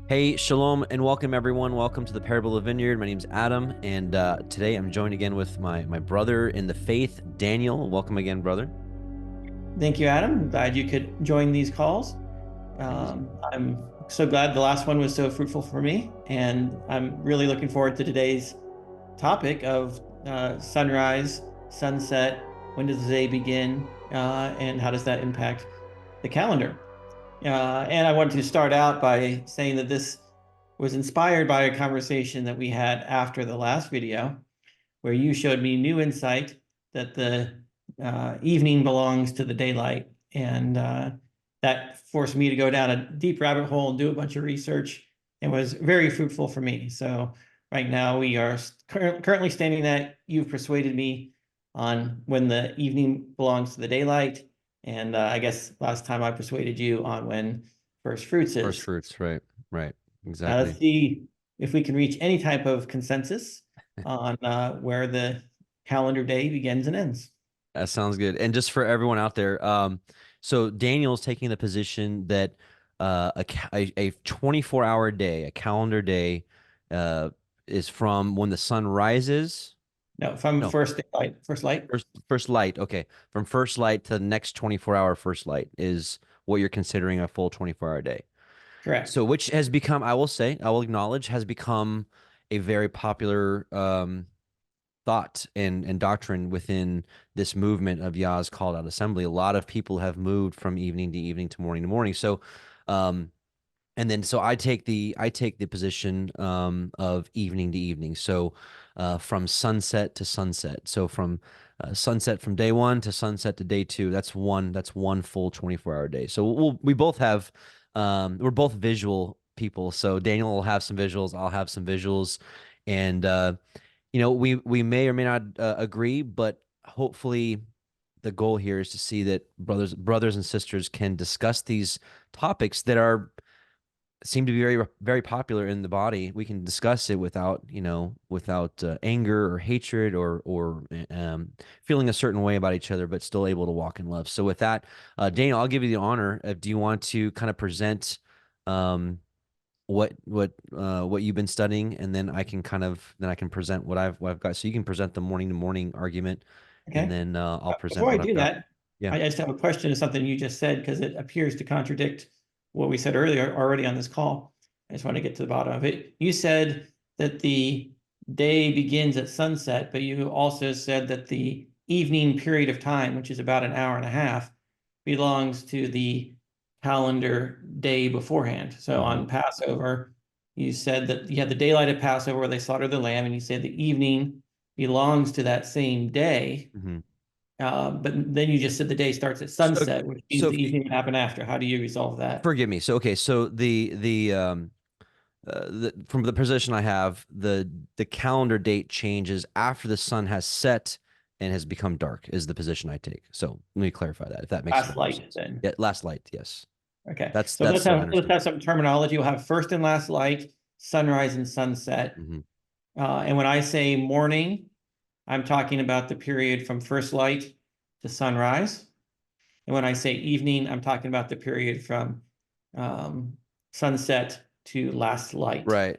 Hey, shalom, and welcome everyone. Welcome to the Parable of Vineyard. My name's Adam, and today I'm joined again with my brother in the faith, Daniel. Welcome again, brother. Thank you, Adam. I'm glad you could join these calls. Thank you. I'm so glad the last one was so fruitful for me, and I'm really looking forward to today's topic of sunrise, sunset. When does the day begin, and how does that impact the calendar? And I wanted to start out by saying that this was inspired by a conversation that we had after the last video, where you showed me new insight that the evening belongs to the daylight. And that forced me to go down a deep rabbit hole and do a bunch of research. It was very fruitful for me. So right now we are currently standing that you've persuaded me on when the evening belongs to the daylight. And I guess last time I persuaded you on when first fruits First is. fruits, right, right, Now exactly. let's see if we can reach any type of consensus on where the calendar day begins and ends. That sounds good. And just for everyone out there, so Daniel's taking the position that a 24-hour day, a calendar day, uh, is from when the sun rises. No, from No, first light, first light. first light. Okay, from first light to the next 24-hour first light is what you're considering a full 24-hour day. Correct. So, which has become, I will say, I will acknowledge, has become a very popular thought and doctrine within this movement of Yah's called out assembly. A lot of people have moved from evening to evening to morning to morning. So, um, and then so I take the position of evening to evening. So, from sunset to sunset. So from sunset from day one to sunset to day two. That's one full 24-hour day. So we both have we're both visual people. So Daniel will have some visuals. I'll have some visuals, and we may or may not agree, but hopefully the goal here is to see that brothers and sisters can discuss these topics that are seem to be very very popular in the body. We can discuss it without anger or hatred or feeling a certain way about each other, but still able to walk in love. So with that, Daniel, I'll give you the honor. Do you want to kind of present um, what you've been studying, and then I can present what I've got. So you can present the morning to morning argument, and Okay. then I'll present Before I what I've do got. that, Yeah. I just have a question to something you just said because it appears to contradict what we said earlier already on this call. I just want to get to the bottom of it. You said that the day begins at sunset, but you also said that the evening period of time, which is about an hour and a half, belongs to the calendar day beforehand. So Hmm. on Passover, you said that you had the daylight of Passover where they slaughter the lamb, and you said the evening belongs to that same day. Hmm. But then you just said the day starts at So, sunset, which means so the evening would happen after. How do you resolve that? forgive me. So okay. So from the position I have, the calendar date changes after the sun has set and has become dark. Is the position I take. So let me clarify that if that makes a Last bit more light, sense. then. Yeah, last light. Yes, Okay. that's So that's what I let's understand. have some terminology. We'll have first and last light, sunrise and sunset. Hmm. And when I say morning, I'm talking about the period from first light to sunrise. And when I say evening, I'm talking about the period from um, sunset to last light. Right.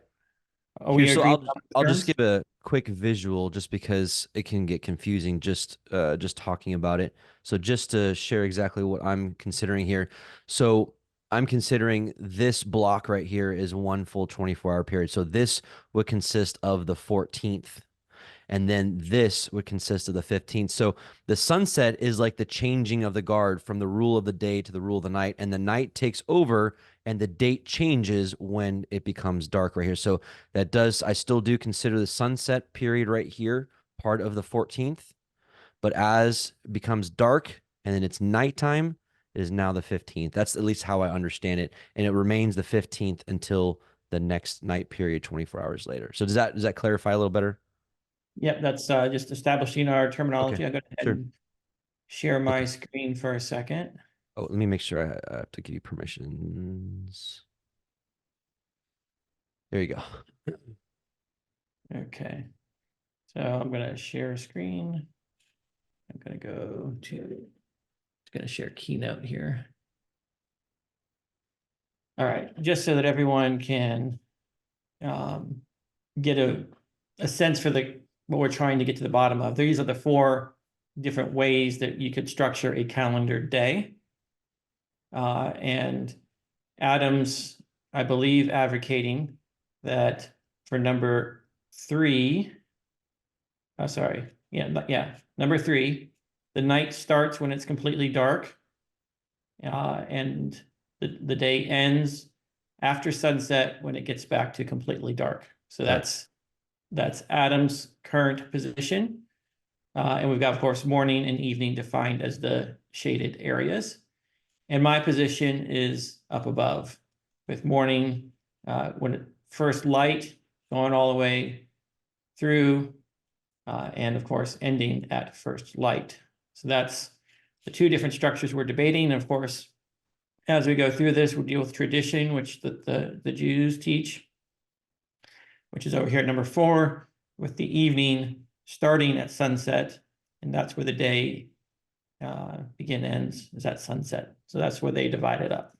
Are Here, we so agreed I'll on I'll the just terms? give a quick visual just because it can get confusing just talking about it. So just to share exactly what I'm considering here. So I'm considering this block right here is one full 24-hour period. So this would consist of the 14th, and then this would consist of the 15th. So the sunset is like the changing of the guard from the rule of the day to the rule of the night, and the night takes over and the date changes when it becomes dark right here. So I still do consider the sunset period right here part of the 14th, but as it becomes dark and then it's nighttime, it is now the 15th. That's at least how I understand it, and it remains the 15th until the next night period 24 hours later. So does that clarify a little better? Yep, that's just establishing our Okay. terminology. I'll go ahead Sure. and share my Okay. screen for a second. Oh, let me make sure I have to give you permissions. There you go. Okay, so I'm going to share screen. I'm going to just going to share Keynote here. All right, just so that everyone can get a sense for what we're trying to get to the bottom of. These are the 4 different ways that you could structure a calendar day. And Adam's, I believe, advocating that for number 3, number 3, the night starts when it's completely dark, and the day ends after sunset when it gets back to completely dark. So that's Adam's current position. And we've got, of course, morning and evening defined as the shaded areas. And my position is up above, with morning when first light going all the way through, and of course ending at first light. So that's the 2 different structures we're debating. And of course, as we go through this, we'll deal with tradition, which the Jews teach, which is over here at number 4, with the evening starting at sunset, and that's where the day ends, is at sunset. So that's where they divide it up.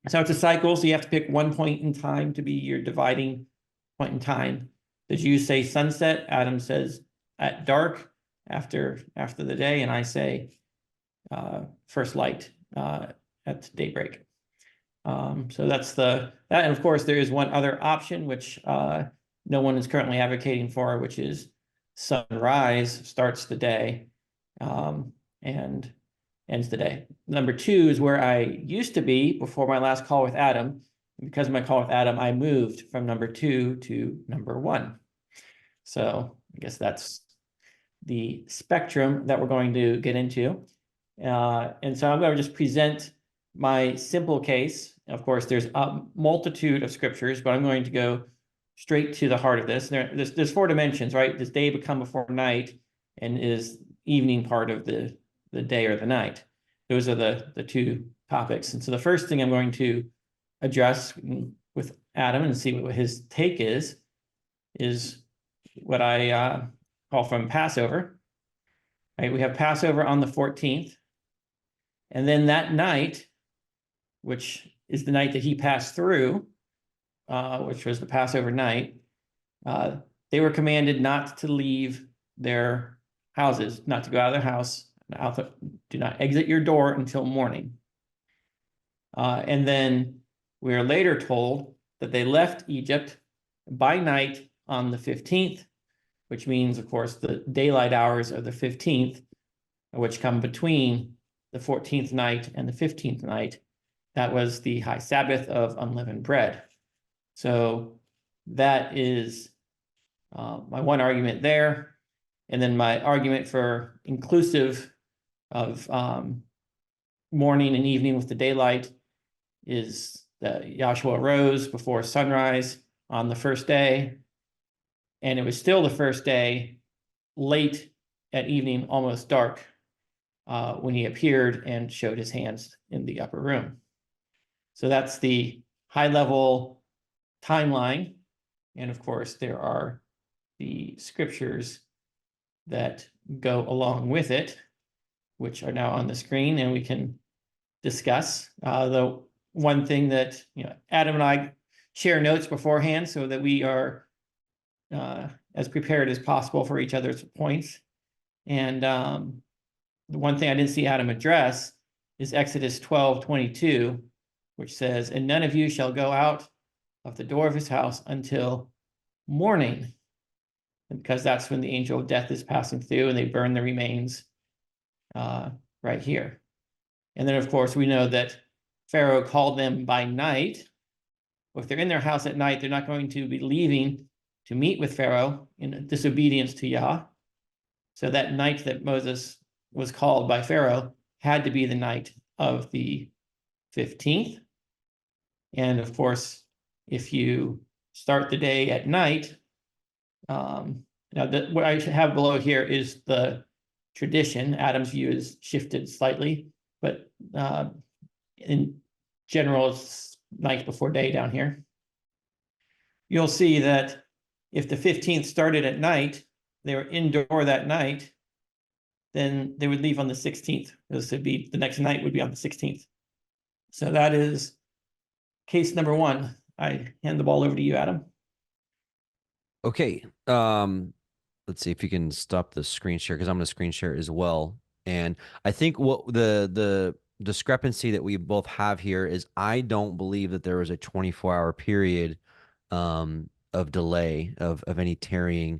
So it's a cycle, so you have to pick one point in time to be your dividing point in time. The Jews say sunset, Adam says at dark, after the day, and I say first light at daybreak. So that's that. And of course, there is one other option, which no one is currently advocating for, which is sunrise starts the day and ends the day. Number 2 is where I used to be before my last call with Adam. And because of my call with Adam, I moved from number 2 to number 1. So I guess that's the spectrum that we're going to get into. And so I'm going to just present my simple case. Of course, there's a multitude of scriptures, but I'm going to go straight to the heart of this. There's 4 dimensions, right? Does day become before night, and is evening part of the day or the night? Those are the 2 topics. And so the first thing I'm going to address with Adam and see what his take is what I call from Passover. Right? We have Passover on the 14th. And then that night, which is the night that he passed through, which was the Passover night, they were commanded not to leave their houses, not to go out of their house, do not exit your door until morning. And then we are later told that they left Egypt by night on the 15th, which means, of course, the daylight hours of the 15th, which come between the 14th night and the 15th night. That was the high Sabbath of unleavened bread. So that is my one argument there. And then my argument for inclusive of morning and evening with the daylight is that Yahshua rose before sunrise on the first day, and it was still the first day, late at evening, almost dark, when he appeared and showed his hands in the upper room. So that's the high-level timeline. And of course, there are the scriptures that go along with it, which are now on the screen, and we can discuss. The one thing that Adam and I share notes beforehand so that we are as prepared as possible for each other's points. And the one thing I didn't see Adam address is Exodus 12:22, which says, "And none of you shall go out of the door of his house until morning," because that's when the angel of death is passing through, and they burn the remains right here. And then, of course, we know that Pharaoh called them by night. Well, if they're in their house at night, they're not going to be leaving to meet with Pharaoh in disobedience to Yah. So that night that Moses was called by Pharaoh had to be the night of the 15th. And of course, if you start the day at night, now what I have below here is the tradition. Adam's view is shifted slightly, but in general, it's night before day down here. You'll see that if the 15th started at night, they were indoor that night, then they would leave on the 16th. This would be the next night would be on the 16th. So that is case number one. I hand the ball over to you, Adam. Okay. Let's see if you can stop the screen share because I'm going to screen share as well. And I think what the discrepancy that we both have here is I don't believe that there was a 24-hour period of delay of any tarrying.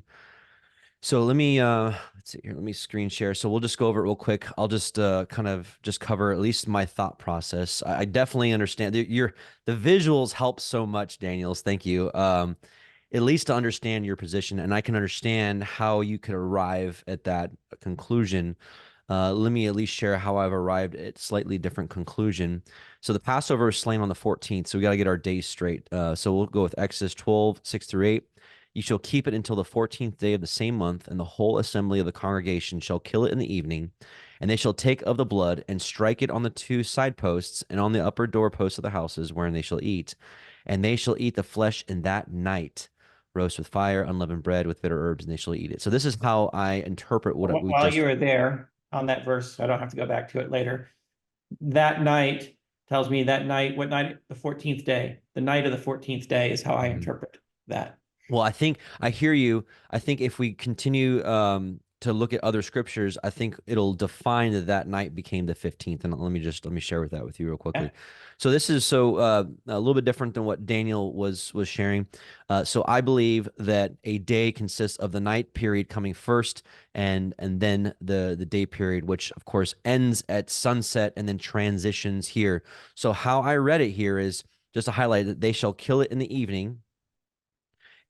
So let me let's see here. Let me screen share. So we'll just go over it real quick. I'll just kind of just cover at least my thought process. I definitely understand the visuals help so much, Daniels. Thank you. At least to understand your position, and I can understand how you could arrive at that conclusion. Let me at least share how I've arrived at slightly different conclusion. So the Passover is slain on the 14th, so we got to get our days straight. So we'll go with Exodus 12, 6 through 8. You shall keep it until the 14th day of the same month, and the whole assembly of the congregation shall kill it in the evening. And they shall take of the blood and strike it on the two side posts and on the upper doorposts of the houses wherein they shall eat. And they shall eat the flesh in that night, roast with fire, unleavened bread with bitter herbs, and they shall eat it. So this is how I interpret what we While you just. were there on that verse, I don't have to go back to it later. That night tells me that night, what night? The 14th day. The night of the 14th day is how I Mhm. interpret that. Well, I think I hear you. I think if we continue to look at other scriptures, I think it'll define that that night became the 15th. And let me share with that with you real Yeah. quickly. So this is a little bit different than what Daniel was sharing. So I believe that a day consists of the night period coming first, and then the day period, which of course ends at sunset and then transitions here. So how I read it here is just to highlight that they shall kill it in the evening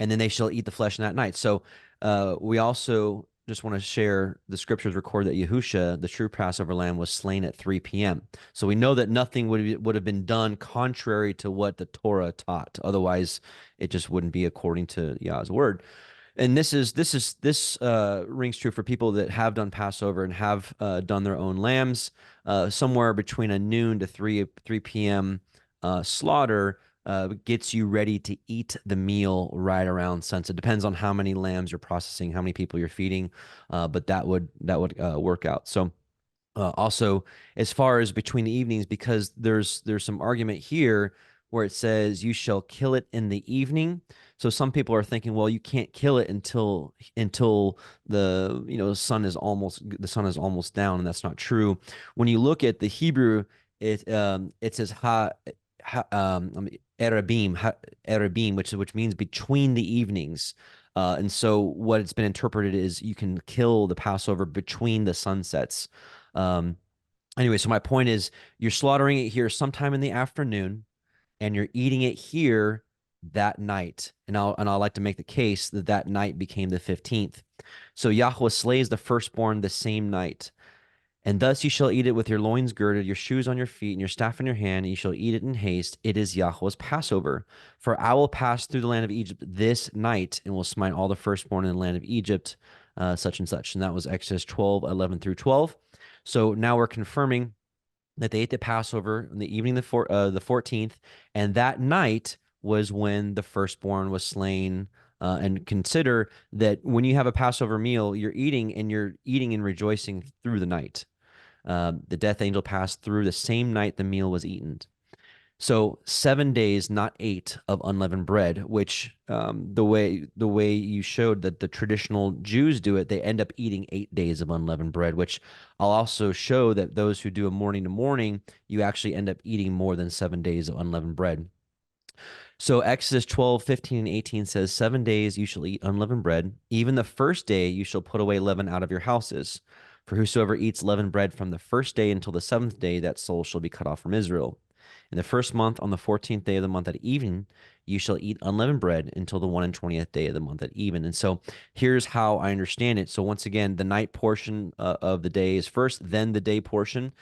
and then they shall eat the flesh in that night. So we also just want to share the scriptures record that Yahusha, the true Passover lamb, was slain at 3 p.m. So we know that nothing would have been done contrary to what the Torah taught. Otherwise, it just wouldn't be according to Yah's word. And this rings true for people that have done Passover and have done their own lambs. Somewhere between a noon to 3 p.m. Slaughter gets you ready to eat the meal right around sunset. Depends on how many lambs you're processing, how many people you're feeding, but that would work out. So also, as far as between the evenings, because there's some argument here where it says you shall kill it in the evening. So some people are thinking, well, you can't kill it until the sun is almost down, and that's not true. When you look at the Hebrew, it says erabim, which means between the evenings. And so what it's been interpreted is you can kill the Passover between the sunsets. Um, anyway, so my point is you're slaughtering it here sometime in the afternoon and you're eating it here that night. And I'll like to make the case that that night became the 15th. So Yahweh slays the firstborn the same night. And thus you shall eat it with your loins girded, your shoes on your feet, and your staff in your hand, and you shall eat it in haste. It is Yahweh's Passover. For I will pass through the land of Egypt this night, and will smite all the firstborn in the land of Egypt, such and such. And that was Exodus 12, 11 through 12. So now we're confirming that they ate the Passover in the evening the 14th, and that night was when the firstborn was slain. And consider that when you have a Passover meal, you're eating and rejoicing through the night. The death angel passed through the same night the meal was eaten. So 7 days, not eight, of unleavened bread, which the way you showed that the traditional Jews do it, they end up eating 8 days of unleavened bread, which I'll also show that those who do a morning to morning, you actually end up eating more than 7 days of unleavened bread. So Exodus 12, 15, and 18 says, 7 days you shall eat unleavened bread. Even the first day you shall put away leaven out of your houses. For whosoever eats leavened bread from the first day until the seventh day, that soul shall be cut off from Israel. In the first month, on the 14th day of the month at even, you shall eat unleavened bread until the 1 and 20th day of the month at even. And so here's how I understand it. So once again, the night portion of the day is first, then the day portion,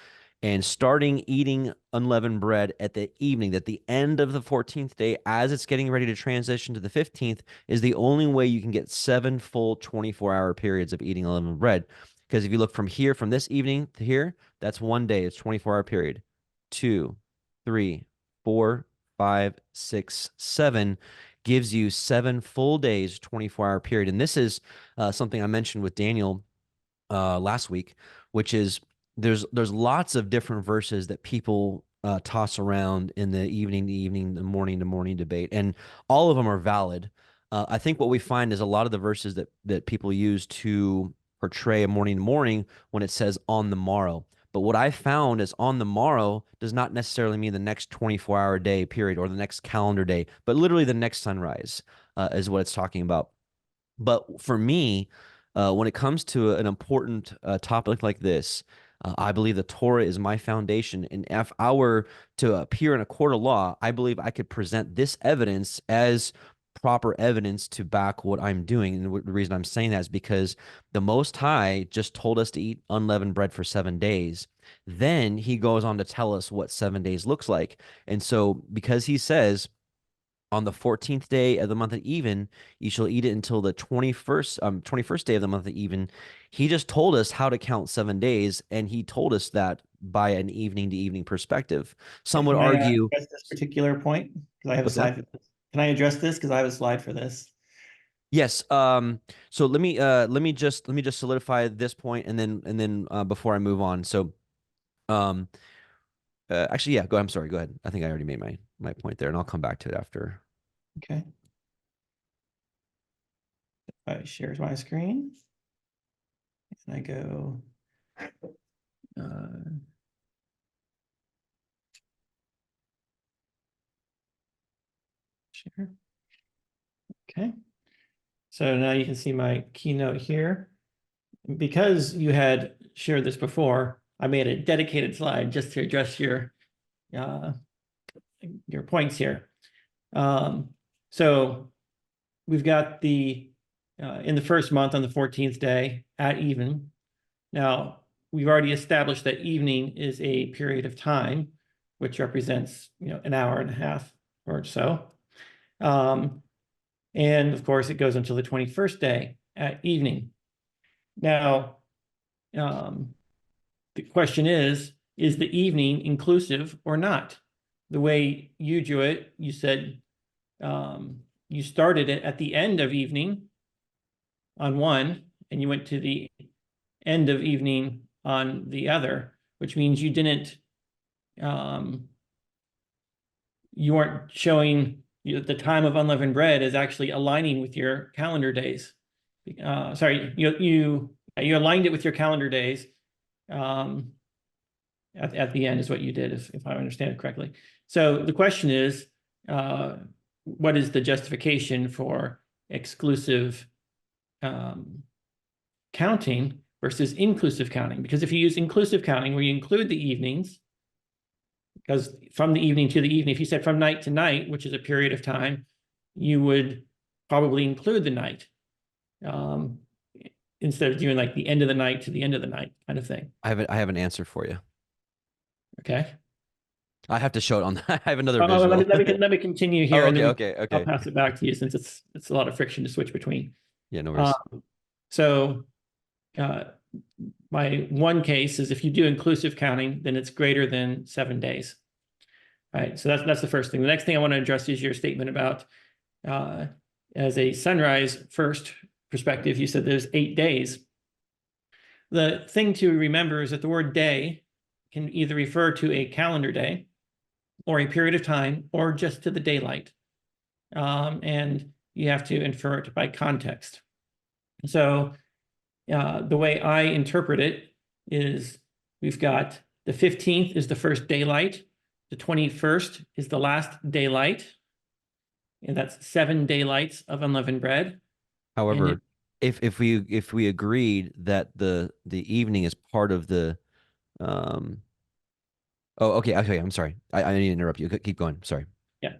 and starting eating unleavened bread at the evening, at the end of the 14th day, as it's getting ready to transition to the 15th, is the only way you can get 7 full 24-hour periods of eating unleavened bread. Because if you look from here, from this evening to here, that's 1 day. It's 24-hour period. 2, 3, 4, 5, 6, 7 gives you 7 full days, 24-hour period. And this is something I mentioned with Daniel last week, which is there's lots of different verses that people toss around in the evening to evening, the morning to morning debate, and all of them are valid. I think what we find is a lot of the verses that people use to portray a morning to morning when it says on the morrow. But what I found is on the morrow does not necessarily mean the next 24-hour day period or the next calendar day, but literally the next sunrise is what it's talking about. But for me, when it comes to an important topic like this, I believe the Torah is my foundation. And if I were to appear in a court of law, I believe I could present this evidence as proper evidence to back what I'm doing. And the reason I'm saying that is because the Most High just told us to eat unleavened bread for 7 days. Then he goes on to tell us what 7 days looks like. And so, because he says, on the 14th day of the month of even, you shall eat it until the 21st day of the month of even. He just told us how to count 7 days, and he told us that by an evening to evening perspective. Some would Can I argue, address this particular point? Because I have a what's that? slide for this. Can I address this? Because I have a slide for this. Yes. So let me just solidify this point, and then before I move on. So um actually, yeah, go ahead. I'm sorry, go ahead. I think I already made my point there, and I'll come back to it after. Okay. I share my screen and I go uh, share. Okay. So now you can see my keynote here. Because you had shared this before, I made a dedicated slide just to address uh, your points here. So we've got in the first month on the 14th day at even. Now, we've already established that evening is a period of time, which represents, an hour and a half or so. And of course, it goes until the 21st day at evening. Now, the question is the evening inclusive or not? The way you drew it, you said you started it at the end of evening on one, and you went to the end of evening on the other, which means you didn't, you weren't showing the time of unleavened bread is actually aligning with your calendar days. Sorry, you aligned it with your calendar days. At the end is what you did, if I understand it correctly. So the question is, what is the justification for exclusive counting versus inclusive counting? Because if you use inclusive counting, where you include the evenings, because from the evening to the evening, if you said from night to night, which is a period of time, you would probably include the night, instead of doing like the end of the night to the end of the night kind of thing. I have an answer for you. Okay. I have to show it on. I have another Let visual. me continue Oh, here, and okay, then okay, I'll okay. pass it back to you, since it's a lot of friction to switch between. Yeah, no Uh, worries. so my one case is if you do inclusive counting, then it's greater than 7 days. All right, so that's the first thing. The next thing I want to address is your statement about as a sunrise first perspective. You said there's 8 days. The thing to remember is that the word day can either refer to a calendar day or a period of time, or just to the daylight. And you have to infer it by context. So the way I interpret it is we've got the 15th is the first daylight, the 21st is the last daylight, and that's 7 daylights of unleavened bread. However, if we agreed that the evening is part of the um oh, okay, I'm sorry. I need to interrupt you. Keep going. Sorry. Yeah,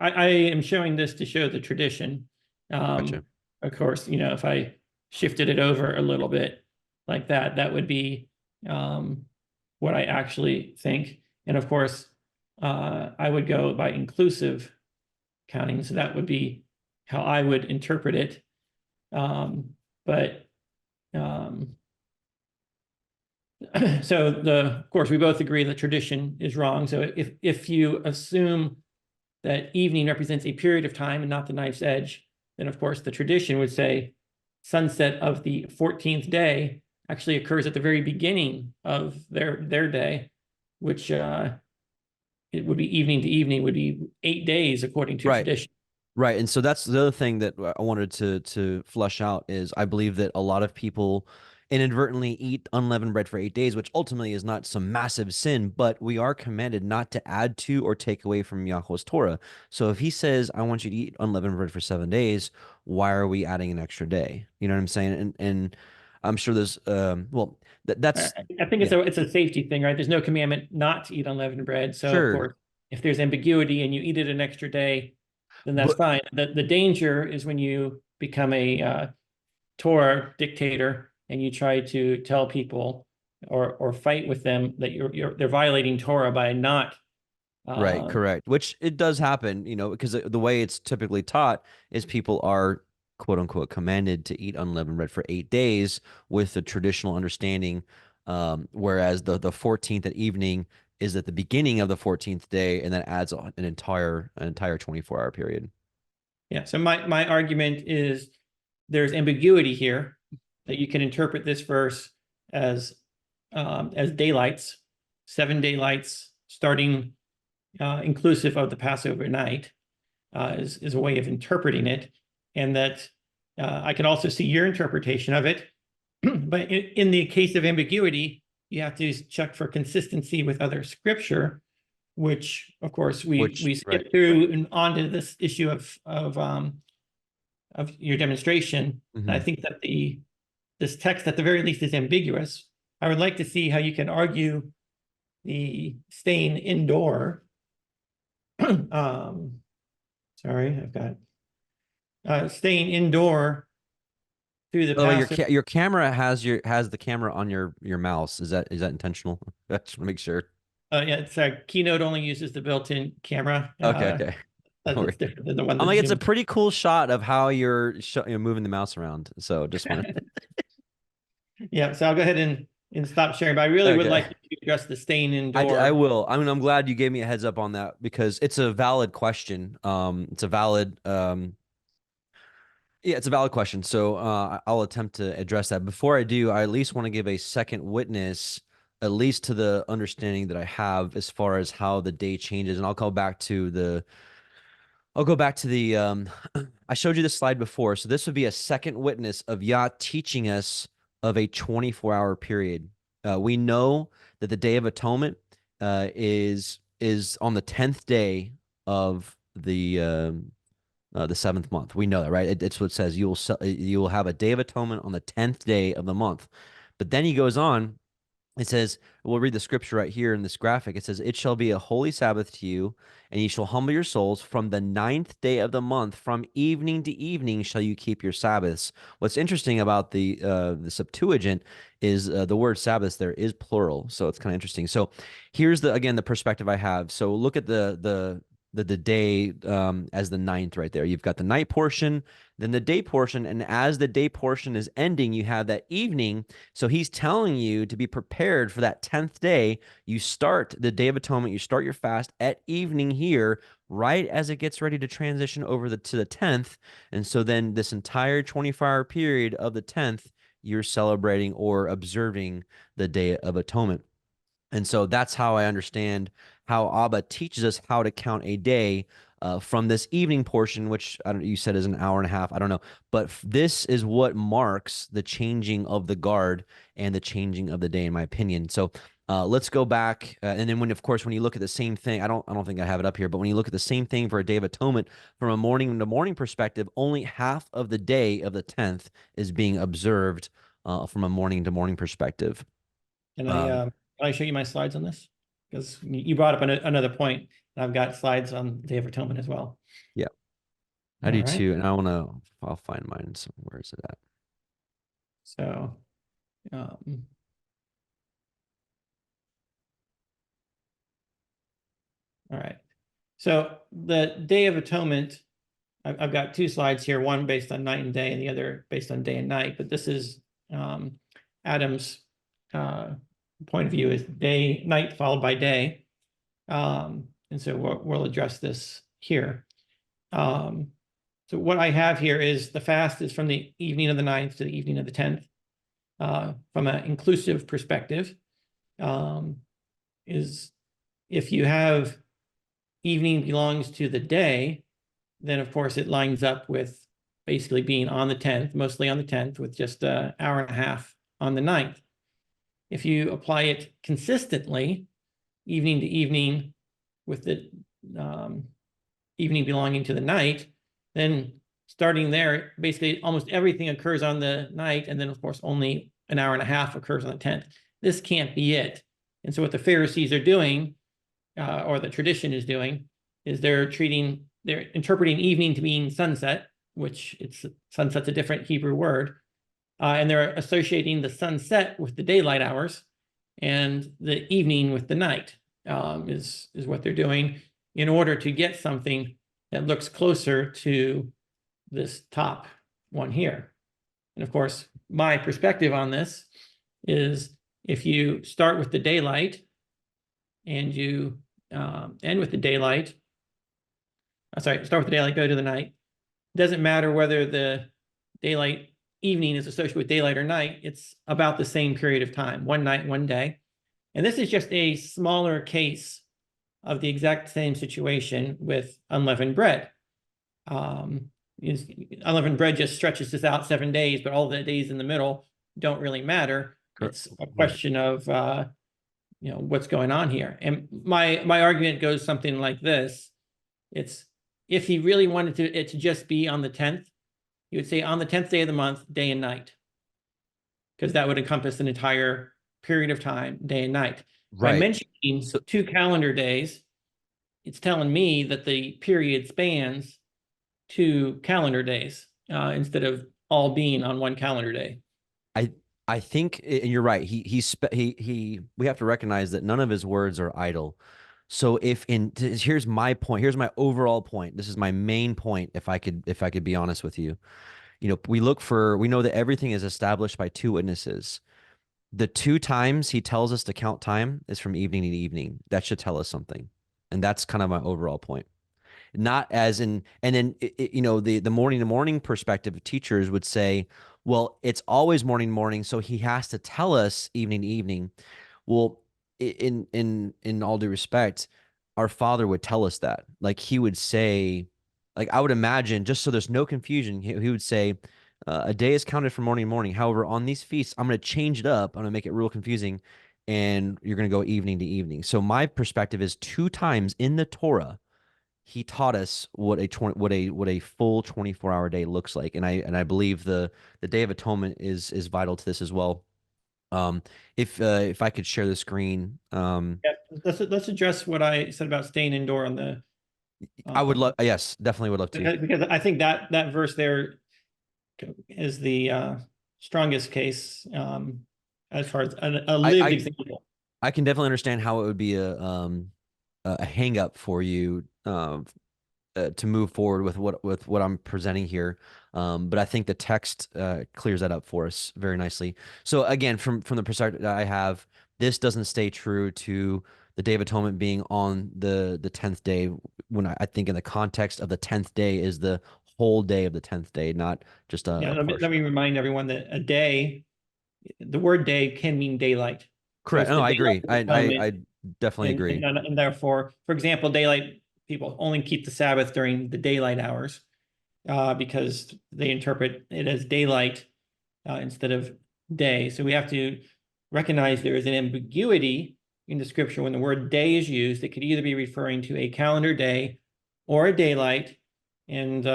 I am showing this to show the tradition. Gotcha. Of course, if I shifted it over a little bit like that, that would be what I actually think. And of course, I would go by inclusive counting. So that would be how I would interpret it. But so of course, we both agree that tradition is wrong. So if you assume that evening represents a period of time and not the knife's edge, then of course the tradition would say sunset of the 14th day actually occurs at the very beginning of their day, which it would be evening to evening, would be 8 days according to Right. tradition. Right. And so that's the other thing that I wanted to flesh out is I believe that a lot of people inadvertently eat unleavened bread for 8 days, which ultimately is not some massive sin, but we are commanded not to add to or take away from Yahweh's Torah. So if he says, I want you to eat unleavened bread for 7 days, why are we adding an extra day? You know what I'm saying? And I'm sure there's well I, that's I think yeah, it's a safety thing, right? There's no commandment not to eat unleavened bread. So of sure. course, if there's ambiguity and you eat it an extra day, then that's But fine. The danger is when you become a Torah dictator and you try to tell people or fight with them that they're violating Torah by not right, uh, correct. Which it does happen, because the way it's typically taught is people are quote unquote commanded to eat unleavened bread for 8 days with the traditional understanding. Whereas the 14th at evening is at the beginning of the 14th day, and then adds an entire 24-hour period. yeah. So my argument is there's ambiguity here that you can interpret this verse as daylights, 7 daylights starting inclusive of the Passover night is a way of interpreting it, and that I can also see your interpretation of it. But in the case of ambiguity, you have to check for consistency with other scripture, which of course we Right. skip through and onto this issue of your demonstration. And I Hmm. think that this text at the very least is ambiguous. I would like to see how you can argue the staying indoor. um, sorry, I've got staying indoor through the By the way, Passover. your camera has the camera on your mouse. Is that intentional? I just want to make sure. Yeah, it's Keynote only uses the built-in camera. Okay, okay. No That's worries. different than the one I'm that like, it's a Zoom. pretty cool shot of how you're moving the mouse around. So just want to. Yeah, so I'll go ahead and stop sharing. But I really would Okay. like to address the staying I indoor. will. I mean, I'm glad you gave me a heads up on that because it's a valid question. It's a valid Yeah, it's a valid question. So I'll attempt to address that. Before I do, I at least want to give a second witness, at least to the understanding that I have as far as how the day changes. And I'll go back to the I showed you this slide before. So this would be a second witness of Yah teaching us of a 24-hour period. We know that the Day of Atonement is on the 10th day of the seventh month. We know that, right? It's what it says. You will have a Day of Atonement on the 10th day of the month. But then he goes on. It says, we'll read the scripture right here in this graphic. It says, it shall be a holy Sabbath to you, and ye shall humble your souls from the ninth day of the month, from evening to evening shall you keep your Sabbaths. What's interesting about the Septuagint is the word Sabbaths there is plural, so it's kind of interesting. So here's the perspective I have. So look at the day as the ninth right there. You've got the night portion, then the day portion, and as the day portion is ending, you have that evening. So he's telling you to be prepared for that 10th day. You start the Day of Atonement, you start your fast at evening here, right as it gets ready to transition over to the 10th. And so then this entire 24-hour period of the 10th, you're celebrating or observing the Day of Atonement. And so that's how I understand how Abba teaches us how to count a day from this evening portion, which I don't, you said is an hour and a half. I don't know, but this is what marks the changing of the guard and the changing of the day, in my opinion. So let's go back, and then of course, when you look at the same thing, I don't think I have it up here, but when you look at the same thing for a Day of Atonement from a morning to morning perspective, only half of the day of the 10th is being observed from a morning to morning perspective. Can I Um, uh, can I show you my slides on this? Because you brought up another point, and I've got slides on Day of Atonement as well. yeah. I All do right. too, and I'll find mine. So where is it at? So um, all right. So the Day of Atonement, I've got two slides here, one based on night and day, and the other based on day and night. But this is Adam's point of view is day, night followed by day. And so we'll address this here. So what I have here is the fast is from the evening of the 9th to the evening of the 10th, from an inclusive perspective. is if you have evening belongs to the day, then of course it lines up with basically being on the 10th, mostly on the 10th, with just an hour and a half on the 9th. If you apply it consistently, evening to evening, with the um, evening belonging to the night, then starting there, basically almost everything occurs on the night, and then of course only an hour and a half occurs on the 10th. This can't be it. And so what the Pharisees are doing, or the tradition is doing, is they're interpreting evening to mean sunset, which sunset's a different Hebrew word, and they're associating the sunset with the daylight hours, and the evening with the night, is what they're doing in order to get something that looks closer to this top one here. And of course, my perspective on this is if you start with the daylight and you end with the daylight, start with the daylight, go to the night. It doesn't matter whether the daylight evening is associated with daylight or night. It's about the same period of time, one night, one day. And this is just a smaller case of the exact same situation with unleavened bread. Unleavened bread just stretches this out 7 days, but all the days in the middle don't really matter. It's a question of what's going on here. And my argument goes something like this. It's if he really wanted it to just be on the 10th, he would say on the 10th day of the month, day and night, because that would encompass an entire period of time, day and night. By mentioning 2 calendar days, it's telling me that the period spans 2 calendar days, instead of all being on one calendar day. I think, and you're right. We have to recognize that none of his words are idle. So here's my point. Here's my overall point. This is my main point. If I could be honest with you, we know that everything is established by 2 witnesses. The 2 times he tells us to count time is from evening to evening. That should tell us something. And that's kind of my overall point. Not as in, and then, the morning to morning perspective of teachers would say, well, it's always morning, so he has to tell us evening to evening. Well, in all due respect, our Father would tell us that. Like he would say, like I would imagine, just so there's no confusion, he would say, a day is counted from morning to morning. However, on these feasts, I'm going to change it up. I'm going to make it real confusing, and you're going to go evening to evening. So my perspective is 2 times in the Torah, he taught us what a full 24-hour day looks like, and I believe the Day of Atonement is vital to this as well. If I could share the screen, Yeah, let's address what I said about staying indoor on the. I would love, yes, definitely would love to. Because I think that verse there is the strongest case, as far as a lived example. I can definitely understand how it would be a hang up for you to move forward with what I'm presenting here. But I think the text clears that up for us very nicely. So again, from the perspective that I have, this doesn't stay true to the Day of Atonement being on the 10th day. When I think in the context of the 10th day is the whole day of the 10th day, not just a let me remind everyone that a day, the word day can mean daylight. Correct. No, I agree. I definitely agree. And therefore, for example, daylight people only keep the Sabbath during the daylight hours, because they interpret it as daylight instead of day. So we have to recognize there is an ambiguity in the scripture when the word day is used. It could either be referring to a calendar day or a daylight, and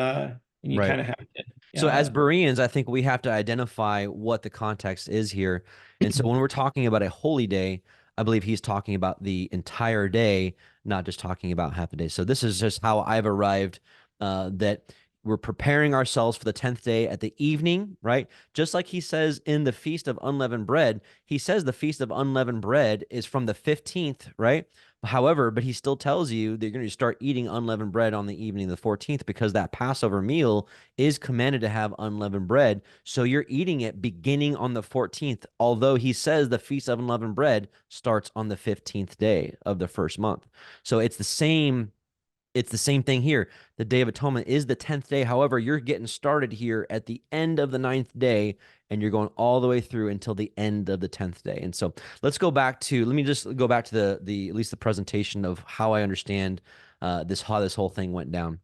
you kind of have to. So as Bereans, I think we have to identify what the context is here. And so when we're talking about a holy day, I believe he's talking about the entire day, not just talking about half a day. So this is just how I've arrived, that we're preparing ourselves for the 10th day at the evening, right? Just like he says in the Feast of Unleavened Bread, he says the Feast of Unleavened Bread is from the 15th, right? However, but he still tells you that you're going to start eating unleavened bread on the evening of the 14th, because that Passover meal is commanded to have unleavened bread. So you're eating it beginning on the 14th, although he says the Feast of Unleavened Bread starts on the 15th day of the first month. So it's the same It's the same thing here. The Day of Atonement is the 10th day. However, you're getting started here at the end of the ninth day, and you're going all the way through until the end of the 10th day. And so let's go back to, let me just go back to the at least the presentation of how I understand how this whole thing went down.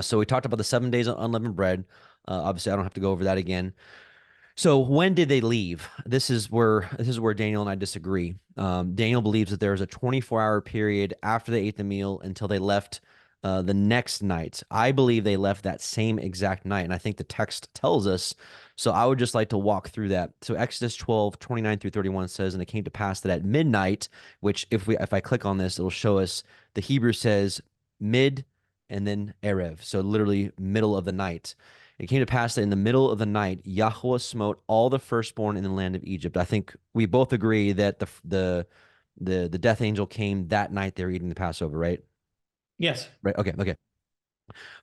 So we talked about the 7 days of unleavened bread. Obviously, I don't have to go over that again. So when did they leave? This is where Daniel and I disagree. Daniel believes that there was a 24-hour period after they ate the meal until they left the next night. I believe they left that same exact night, and I think the text tells us. So I would just like to walk through that. So Exodus 12:29 through 31 says, "And it came to pass that at midnight," which if I click on this, it'll show us the Hebrew says mid and then erev, so literally middle of the night. It came to pass that in the middle of the night, Yahweh smote all the firstborn in the land of Egypt. I think we both agree that the death angel came that night they were eating the Passover, right? Yes. Right. Okay. Okay.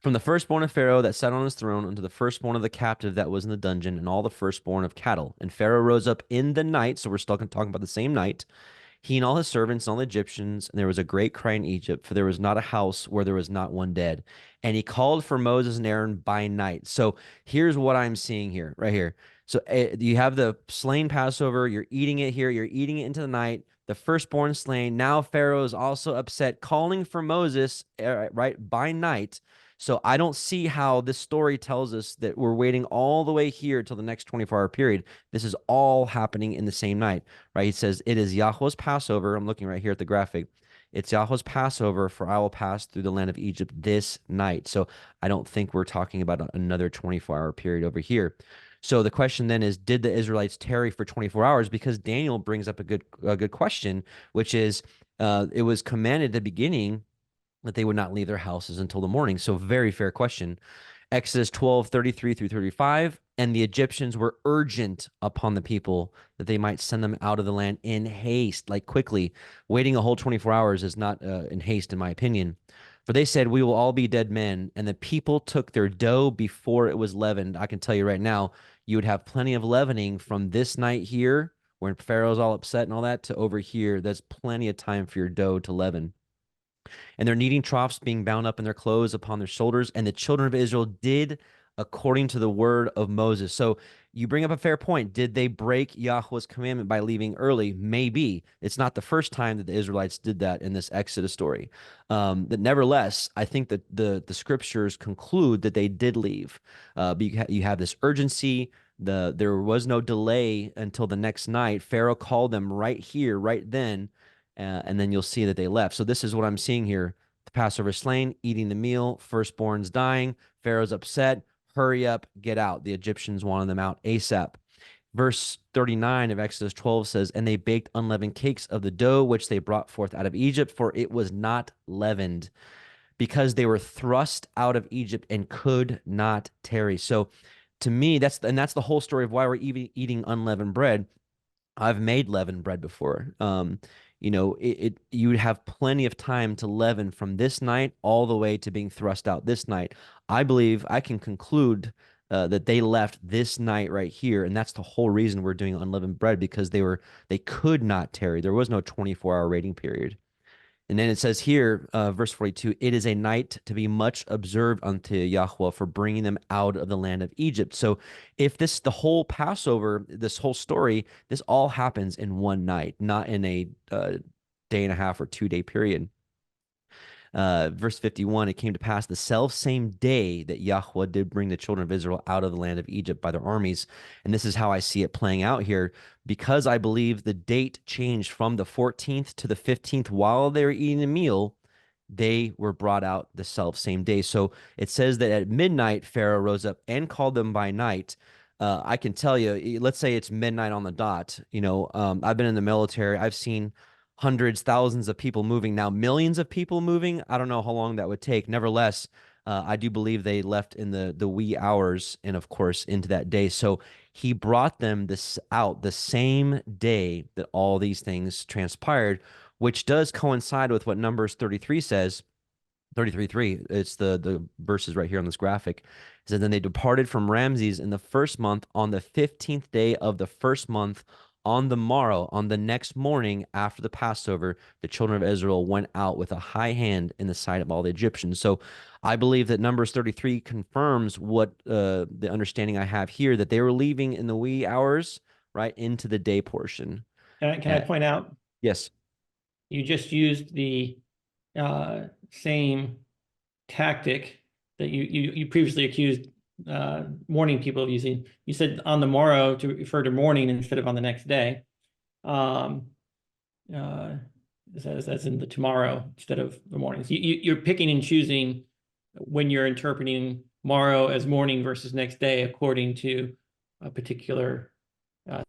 From the firstborn of Pharaoh that sat on his throne unto the firstborn of the captive that was in the dungeon, and all the firstborn of cattle. And Pharaoh rose up in the night, so we're still talking about the same night, he and all his servants and all the Egyptians, and there was a great cry in Egypt, for there was not a house where there was not one dead. And he called for Moses and Aaron by night. So here's what I'm seeing here, right here. So you have the slain Passover, you're eating it here, you're eating it into the night, the firstborn slain. Now Pharaoh is also upset, calling for Moses, right, by night. So I don't see how this story tells us that we're waiting all the way here till the next 24-hour period. This is all happening in the same night, right? He says, "It is Yahweh's Passover." I'm looking right here at the graphic. "It's Yahweh's Passover, for I will pass through the land of Egypt this night." So I don't think we're talking about another 24-hour period over here. So the question then is, did the Israelites tarry for 24 hours? Because Daniel brings up a good question, which is, it was commanded at the beginning that they would not leave their houses until the morning. So very fair question. Exodus 12:33 through 35. "And the Egyptians were urgent upon the people that they might send them out of the land in haste," like quickly. Waiting a whole 24 hours is not in haste, in my opinion. "For they said, we will all be dead men. And the people took their dough before it was leavened." I can tell you right now, you would have plenty of leavening from this night here, when Pharaoh's all upset and all that, to over here. There's plenty of time for your dough to leaven. "And their kneading troughs being bound up in their clothes upon their shoulders. And the children of Israel did according to the word of Moses." So you bring up a fair point. Did they break Yahweh's commandment by leaving early? Maybe. It's not the first time that the Israelites did that in this Exodus story. But nevertheless, I think that the scriptures conclude that they did leave. But you have this urgency. There was no delay until the next night. Pharaoh called them right here, right then, and then you'll see that they left. So this is what I'm seeing here. The Passover slain, eating the meal, firstborns dying, Pharaoh's upset, hurry up, get out. The Egyptians wanted them out ASAP. Verse 39 of Exodus 12 says, "And they baked unleavened cakes of the dough which they brought forth out of Egypt, for it was not leavened, because they were thrust out of Egypt and could not tarry." So to me, that's the whole story of why we're eating unleavened bread. I've made leavened bread before. You would have plenty of time to leaven from this night all the way to being thrust out this night. I believe I can conclude that they left this night right here, and that's the whole reason we're doing unleavened bread, because they could not tarry. There was no 24-hour waiting period. And then it says here, verse 42, "It is a night to be much observed unto Yahweh for bringing them out of the land of Egypt." So if the whole Passover, this whole story, this all happens in one night, not in a day and a half or 2 day period. Verse 51, "It came to pass the self same day that Yahweh did bring the children of Israel out of the land of Egypt by their armies." And this is how I see it playing out here, because I believe the date changed from the 14th to the 15th while they were eating the meal. They were brought out the self same day. So it says that at midnight, Pharaoh rose up and called them by night. I can tell you, let's say it's midnight on the dot. I've been in the military. I've seen hundreds, thousands of people moving. Now, millions of people moving. I don't know how long that would take. Nevertheless, I do believe they left in the wee hours, and of course into that day. So he brought them this out the same day that all these things transpired, which does coincide with what Numbers 33 says. 33:3. It's the verses right here on this graphic. It says, "Then they departed from Ramses in the first month on the 15th day of the first month On the morrow, on the next morning after the Passover, the children of Israel went out with a high hand in the sight of all the Egyptians. So I believe that Numbers 33 confirms what the understanding I have here, that they were leaving in the wee hours, right, into the day portion. Can I Uh, point out, yes. you just used the same tactic that you previously accused morning people of using. You said on the morrow to refer to morning instead of on the next day. Um, uh, that's in the tomorrow instead of the morning. So you're picking and choosing when you're interpreting morrow as morning versus next day according to a particular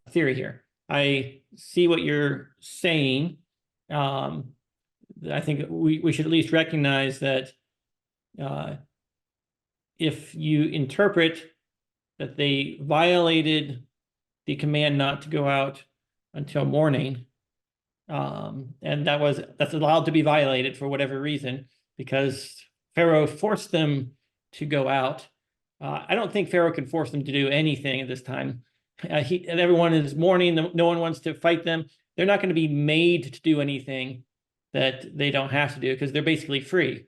theory here. I see what you're saying. Um, I think we should at least recognize that uh, if you interpret that they violated the command not to go out until morning, and that's allowed to be violated for whatever reason, because Pharaoh forced them to go out. I don't think Pharaoh can force them to do anything at this time. And everyone is mourning. No one wants to fight them. They're not going to be made to do anything that they don't have to do because they're basically free.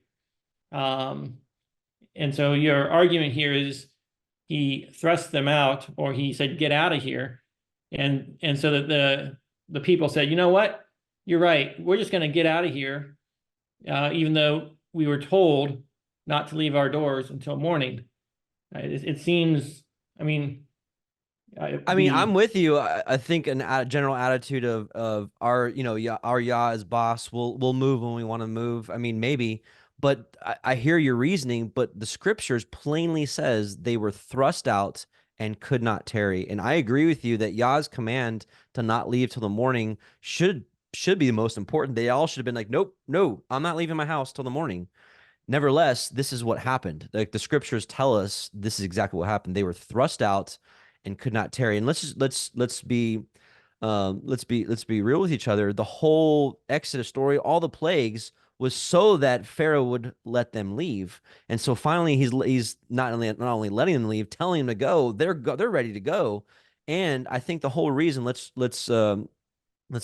Um, and so your argument here is he thrust them out, or he said, "Get out of here," and so that the people said, "You know what? You're right. We're just going to get out of here, even though we were told not to leave our doors until morning." It seems, I mean, I mean, I'm the with you. I think a general attitude of our, our Yah as boss. We'll move when we want to move. I mean, maybe, but I hear your reasoning. But the scriptures plainly says they were thrust out and could not tarry. And I agree with you that Yah's command to not leave till the morning should be the most important. They all should have been like, nope, no, I'm not leaving my house till the morning. Nevertheless, this is what happened. Like the scriptures tell us, this is exactly what happened. They were thrust out and could not tarry. And let's be real with each other. The whole Exodus story, all the plagues, was so that Pharaoh would let them leave. And so finally, he's not only letting them leave, telling them to go. They're ready to go. And I think the whole reason let's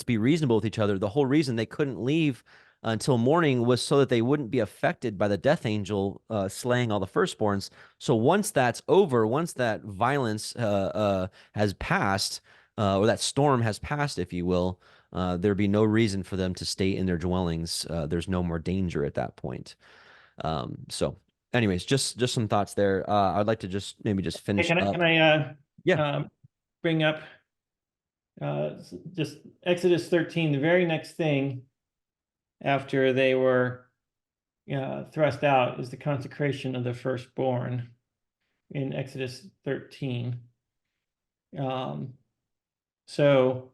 be reasonable with each other. The whole reason they couldn't leave until morning was so that they wouldn't be affected by the death angel slaying all the firstborns. So once that's over, once that violence has passed, or that storm has passed, if you will, there'd be no reason for them to stay in their dwellings. There's no more danger at that point. So, anyways, just some thoughts there. I'd like to just finish can up. I Yeah. bring up just Exodus 13, the very next thing after they were thrust out is the consecration of the firstborn in Exodus 13. So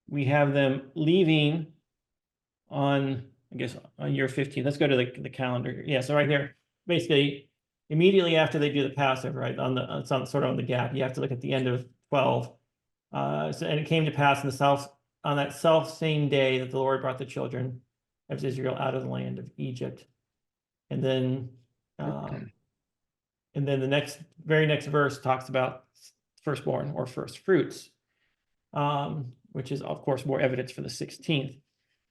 we have them leaving on, I guess, on year 15. Let's go to the calendar. Yeah, so right here, basically, immediately after they do the Passover, right, it's on sort of on the gap. You have to look at the end of 12. And it came to pass on that self same day that the Lord brought the children of Israel out of the land of Egypt. And then the very next verse talks about firstborn or first fruits, which is of course more evidence for the 16th.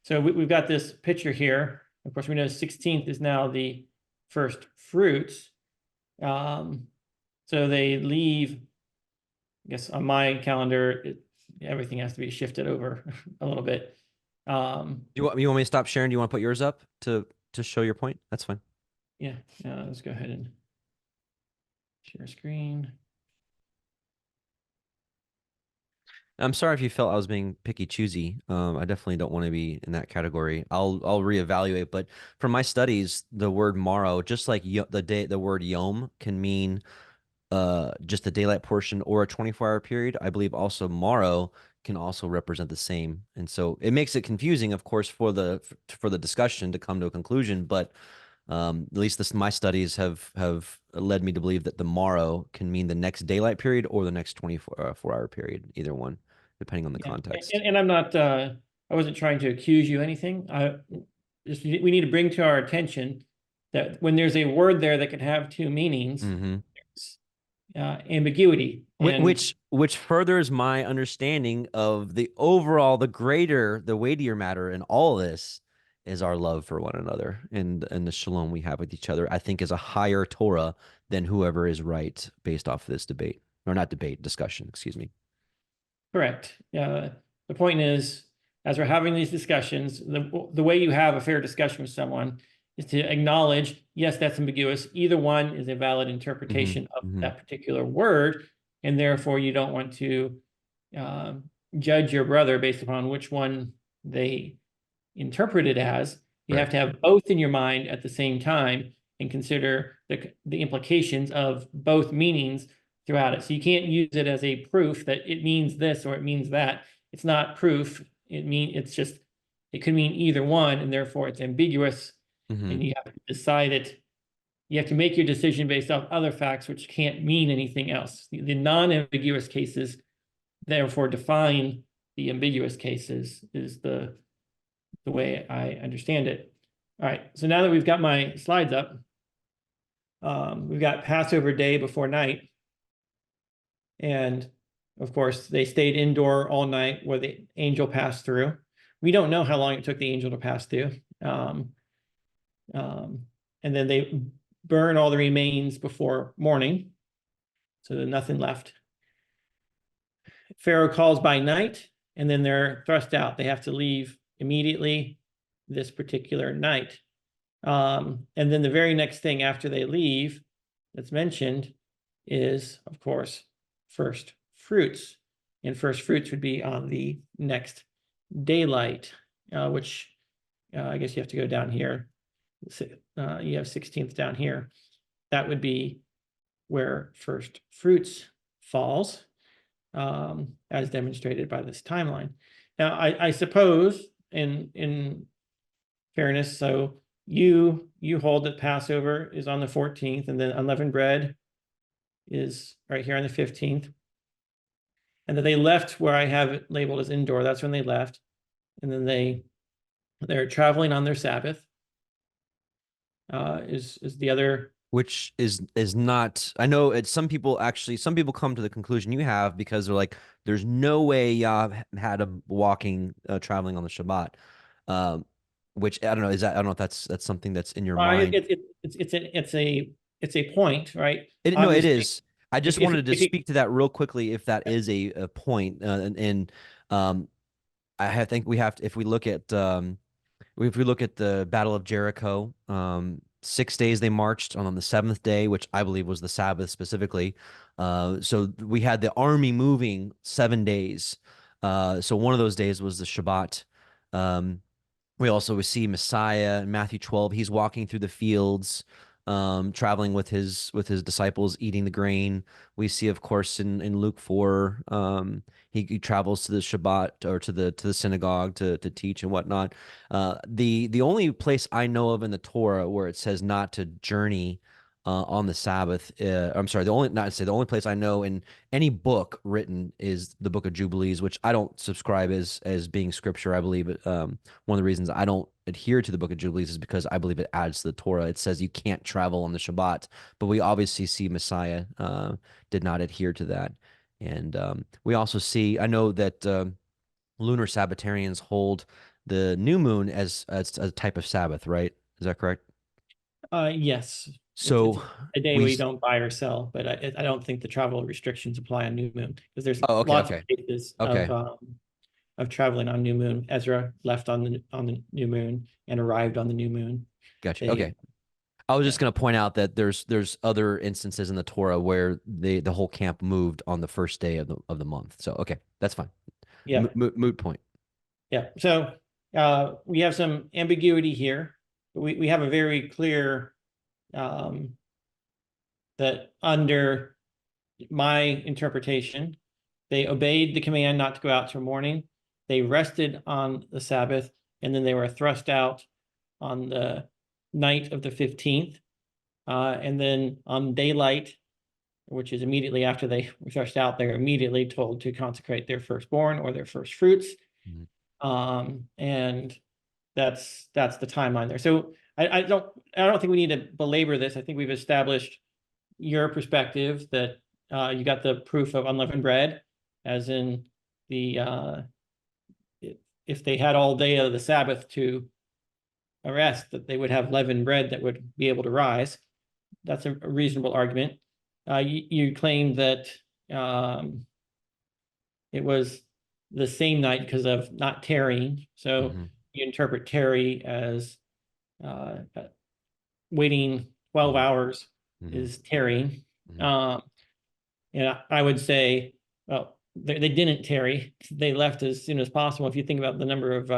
So we've got this picture here. Of course, we know 16th is now the first fruits. So they leave, I guess on my calendar, everything has to be shifted over a little bit. You want me to stop sharing? Do you want to put yours up to show your point? That's fine. Yeah, let's go ahead and share screen. I'm sorry if you felt I was being picky choosy. I definitely don't want to be in that category. I'll reevaluate, but from my studies, the word morrow, just like the word yom can mean just the daylight portion or a 24-hour period, I believe also morrow can also represent the same. And so it makes it confusing, of course, for the discussion to come to a conclusion, but at least my studies have led me to believe that the morrow can mean the next daylight period or the next 24-hour period, either one, depending on the Yeah, context. and I'm not. I wasn't trying to accuse you anything. We need to bring to our attention that when there's a word there that can have two meanings, Mm-hmm. ambiguity. And Which furthers my understanding of the overall, the greater, the weightier matter in all of this is our love for one another and the shalom we have with each other. I think is a higher Torah than whoever is right based off of this debate, or not debate, discussion. Excuse me. correct. The point is, as we're having these discussions, the way you have a fair discussion with someone is to acknowledge, yes, that's ambiguous. Either one is a valid Mm-hmm, interpretation of mm-hmm. that particular word, and therefore you don't want to judge your brother based upon which one they interpret it as. You Right. have to have both in your mind at the same time and consider the implications of both meanings throughout it. So you can't use it as a proof that it means this or it means that. It's not proof. It's just, it could mean either one, and therefore it's ambiguous, Mm-hmm. and you have to decide it. You have to make your decision based off other facts, which can't mean anything else. The non-ambiguous cases therefore define the ambiguous cases, is the way I understand it. All right, so now that we've got my slides up, we've got Passover day before night. And of course, they stayed indoor all night where the angel passed through. We don't know how long it took the angel to pass through. And then they burn all the remains before morning. So there's nothing left. Pharaoh calls by night, and then they're thrust out. They have to leave immediately this particular night. And then the very next thing after they leave that's mentioned is, of course, first fruits. And first fruits would be on the next daylight, which I guess you have to go down here. You have 16th down here. That would be where first fruits falls, as demonstrated by this timeline. Now, I suppose in fairness, so you hold that Passover is on the 14th, and then unleavened bread is right here on the 15th. And that they left where I have it labeled as indoor. That's when they left. And then they're traveling on their Sabbath. Is the other. Which is not, I know it's some people come to the conclusion you have because they're like, there's no way Yah had a walking traveling on the Shabbat. Which I don't know, I don't know if that's something that's in your mind. It's a point, right? No, it Obviously, is. I just if wanted to if you speak to that real quickly if that is a point. Um, think we have to, if we look at the Battle of Jericho, 6 days they marched on the seventh day, which I believe was the Sabbath specifically. So we had the army moving 7 days. So one of those days was the Shabbat. Um, we see Messiah in Matthew 12. He's walking through the fields, traveling with his disciples, eating the grain. We see, of course, in Luke 4, he travels to the Shabbat or to the synagogue to teach and whatnot. The only place I know of in the Torah where it says not to journey on the Sabbath. I'm sorry, the only place I know in any book written is the Book of Jubilees, which I don't subscribe as being scripture. I believe it. One of the reasons I don't adhere to the Book of Jubilees is because I believe it adds to the Torah. It says you can't travel on the Shabbat, but we obviously see Messiah did not adhere to that, and we also see. I know that lunar Sabbatarians hold the new moon as a type of Sabbath, right? Is that correct? yes, it's So a day where we you don't buy or sell, but I don't think the travel restrictions apply on new moon, because there's Oh, okay, lots of okay, cases okay. of traveling on new moon. Ezra left on the new moon and arrived on the new moon. Gotcha. They Okay. I was Yeah. just going to point out that there's other instances in the Torah where the whole camp moved on the first day of the month. So okay, that's fine. Yeah. Moot point. Yeah. So we have some ambiguity here. We have a very clear um, that under my interpretation, they obeyed the command not to go out till morning. They rested on the Sabbath, and then they were thrust out on the night of the 15th. And then on daylight, which is immediately after they were thrust out, they're immediately told to consecrate their firstborn or their first fruits. Mhm. And that's the timeline there. So I don't think we need to belabor this. I think we've established your perspective that you got the proof of unleavened bread, as in the if they had all day of the Sabbath to rest, that they would have leavened bread that would be able to rise. That's a reasonable argument. You claim that it was the same night because of not tarrying. So Mm-hmm. you interpret tarry as uh, waiting 12 Mm-hmm. hours Mm-hmm. is tarrying. Mm-hmm. Um, and I would say, well, they didn't tarry. They left as soon as possible. If you think about the number of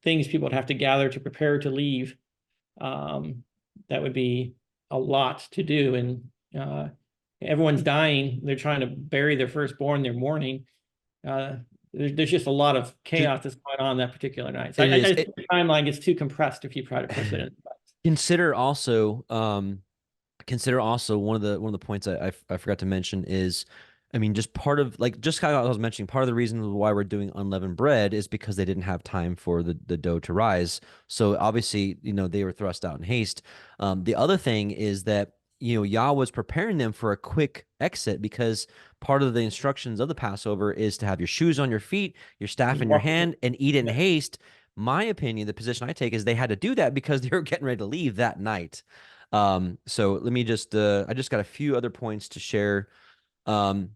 things people would have to gather to prepare to leave, um, that would be a lot to do. And everyone's dying. They're trying to bury their firstborn. They're mourning. There's just a lot of chaos that's going on that particular night. So It I is. think the timeline gets too compressed if you try to push it in. Consider also, consider also one of the points I forgot to mention is, I mean, just part of like just how I was mentioning, part of the reason why we're doing unleavened bread is because they didn't have time for the dough to rise. So obviously, they were thrust out in haste. The other thing is that Yah was preparing them for a quick exit because part of the instructions of the Passover is to have your shoes on your feet, your staff Just in your walk. hand, and eat it in Yeah. haste. My opinion, the position I take is they had to do that because they were getting ready to leave that night. So let me just I just got a few other points to share. Um,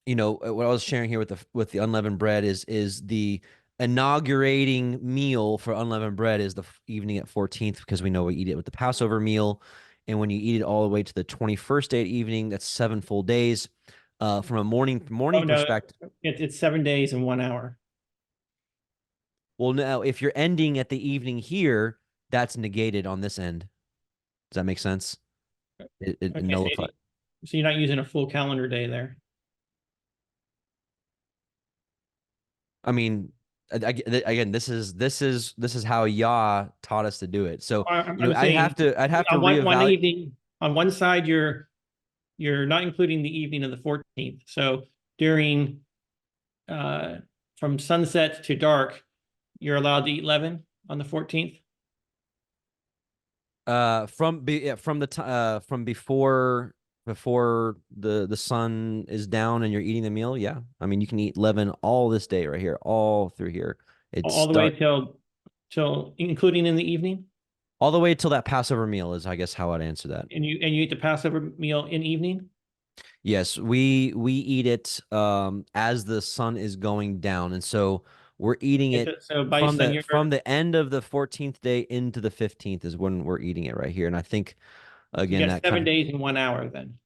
what I was sharing here with the unleavened bread is the inaugurating meal for unleavened bread is the evening at 14th because we know we eat it with the Passover meal. And when you eat it all the way to the 21st day at evening, that's 7 full days. From a morning Oh no, perspective, it's 7 days and 1 hour. well, now if you're ending at the evening here, that's negated on this end. Does that make sense? It Okay, so, nullifies. so you're not using a full calendar day there. I mean, again, this is how Yah taught us to do it. So, I'm saying I'd have to one reevaluate. evening on one side you're not including the evening of the 14th. So during uh, from sunset to dark, you're allowed to eat leaven on the 14th. From from before the sun is down and you're eating the meal. Yeah, I mean, you can eat leaven all this day right here, all through here. It All the way start till including in the evening, all the way till that Passover meal is, I guess, how I'd answer that. and you eat the Passover meal in evening. Yes, we eat it as the sun is going down, and so we're eating Okay, it so by from sun the you're from the end of the 14th day into the 15th is when we're eating it right here. And I think so you again got that seven kind of days and 1 hour then.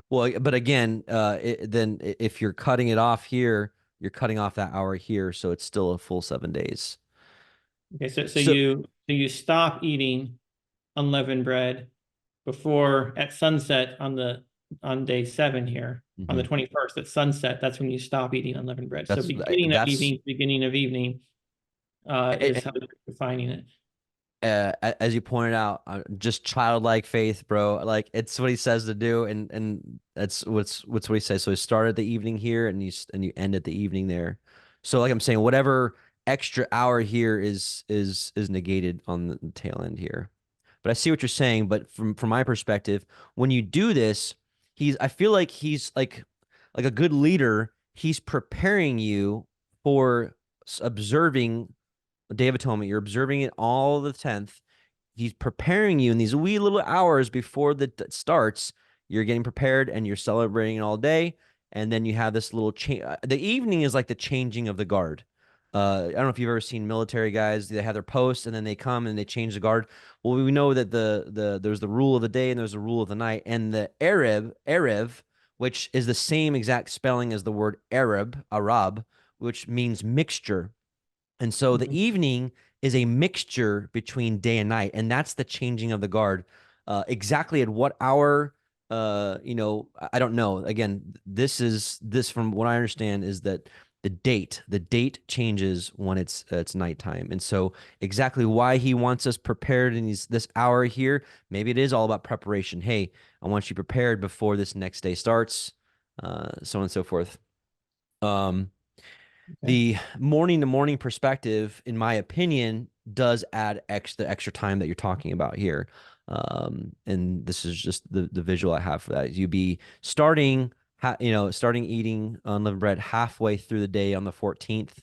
well, but again, then if you're cutting it off here, you're cutting off that hour here, so it's still a full 7 days. Okay, so So you stop eating unleavened bread before at sunset on day 7 here on the mhm. 21st at sunset. That's when you stop eating unleavened bread. So that's beginning of evening is how you're defining it. as you pointed out, just childlike faith, bro. Like it's what he says to do, and that's what's what he says. So he start at the evening here, and you end at the evening there. So like I'm saying, whatever extra hour here is negated on the tail end here. But I see what you're saying. But from my perspective, when you do this, I feel like he's like a good leader. He's preparing you for observing Day of Atonement. You're observing it all the 10th. He's preparing you in these wee little hours before the starts. You're getting prepared and you're celebrating all day. And then you have this little change. The evening is like the changing of the guard. I don't know if you've ever seen military guys. They have their posts and then they come and they change the guard. Well, we know that there's the rule of the day and there's the rule of the night. And the Erev, which is the same exact spelling as the word Arab, which means mixture. And so the Mhm. evening is a mixture between day and night, and that's the changing of the guard. Exactly at what hour? I don't know. Again, this from what I understand is that the date changes when it's nighttime, and so exactly why he wants us prepared in this hour here. Maybe it is all about preparation. Hey, I want you prepared before this next day starts, so on and so forth. Um, Okay. the morning to morning perspective, in my opinion, does add the extra time that you're talking about here. And this is just the visual I have for that. You'd be starting eating unleavened bread halfway through the day on the 14th.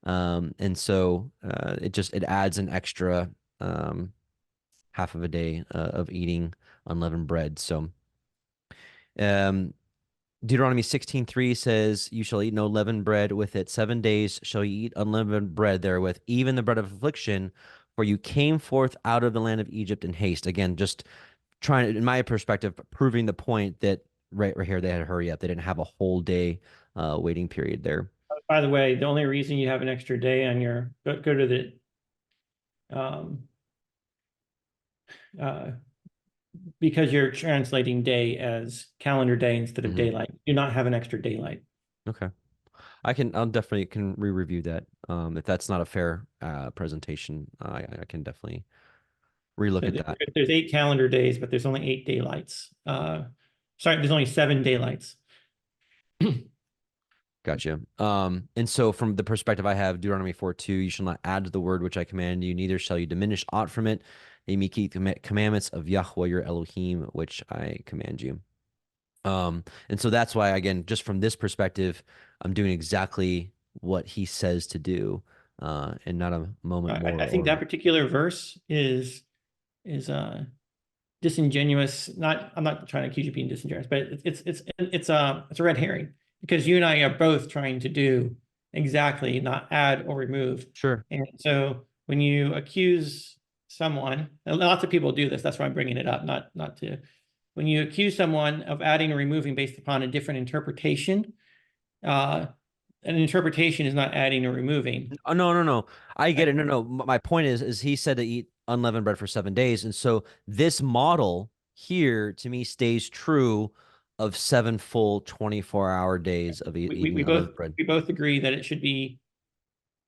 And so it adds an extra half of a day of eating unleavened bread. So um, Deuteronomy 16:3 says, "You shall eat no leavened bread with it. 7 days shall you eat unleavened bread therewith, even the bread of affliction, for you came forth out of the land of Egypt in haste." Again, just trying, in my perspective, proving the point that right here they had to hurry up. They didn't have a whole day waiting period there. By the way, the only reason you have an extra day on your go to the uh, because you're translating day as calendar day instead of Mhm. daylight. You do not have an extra daylight. Okay. I'll definitely can re-review that. If that's not a fair presentation, I can definitely relook So at that. there's 8 calendar days, but there's only 8 daylights. Sorry, there's only 7 daylights. Gotcha. And so from the perspective I have, Deuteronomy 4:2, you shall not add to the word which I command you, neither shall you diminish aught from it. And you may keep the commandments of Yahweh your Elohim, which I command you. And so that's why, again, just from this perspective, I'm doing exactly what he says to do, and not a moment more I think that or particular verse is disingenuous. Not, I'm not trying to accuse you of being disingenuous, but it's a red herring because you and I are both trying to do exactly, not add or remove. sure. And so when you accuse someone, and lots of people do this, that's why I'm bringing it up, not to. When you accuse someone of adding or removing based upon a different interpretation, uh, an interpretation is not adding or removing. Oh, no, no, no. I get Right? it. No, no. My point is he said to eat unleavened bread for 7 days. And so this model here to me stays true of 7 full 24-hour days of eating We both unleavened bread. we both agree that it should be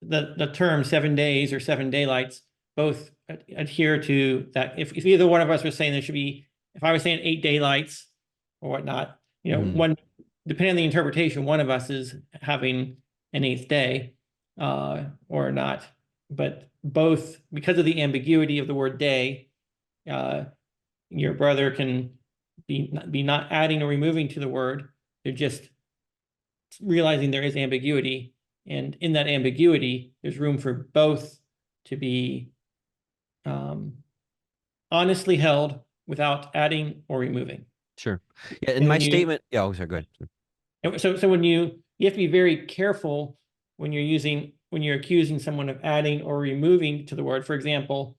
the term 7 days or 7 daylights both adhere to that. If either one of us was saying there should be, if I was saying 8 daylights or whatnot, Mhm. one, depending on the interpretation, one of us is having an eighth day or not. But both, because of the ambiguity of the word day, uh, your brother can be not adding or removing to the word. They're just realizing there is ambiguity, and in that ambiguity, there's room for both to be um, honestly held without adding or removing. Sure. Yeah. In And my when you, statement, yeah, oh, sorry, go ahead. so when you have to be very careful when you're accusing someone of adding or removing to the word. For example,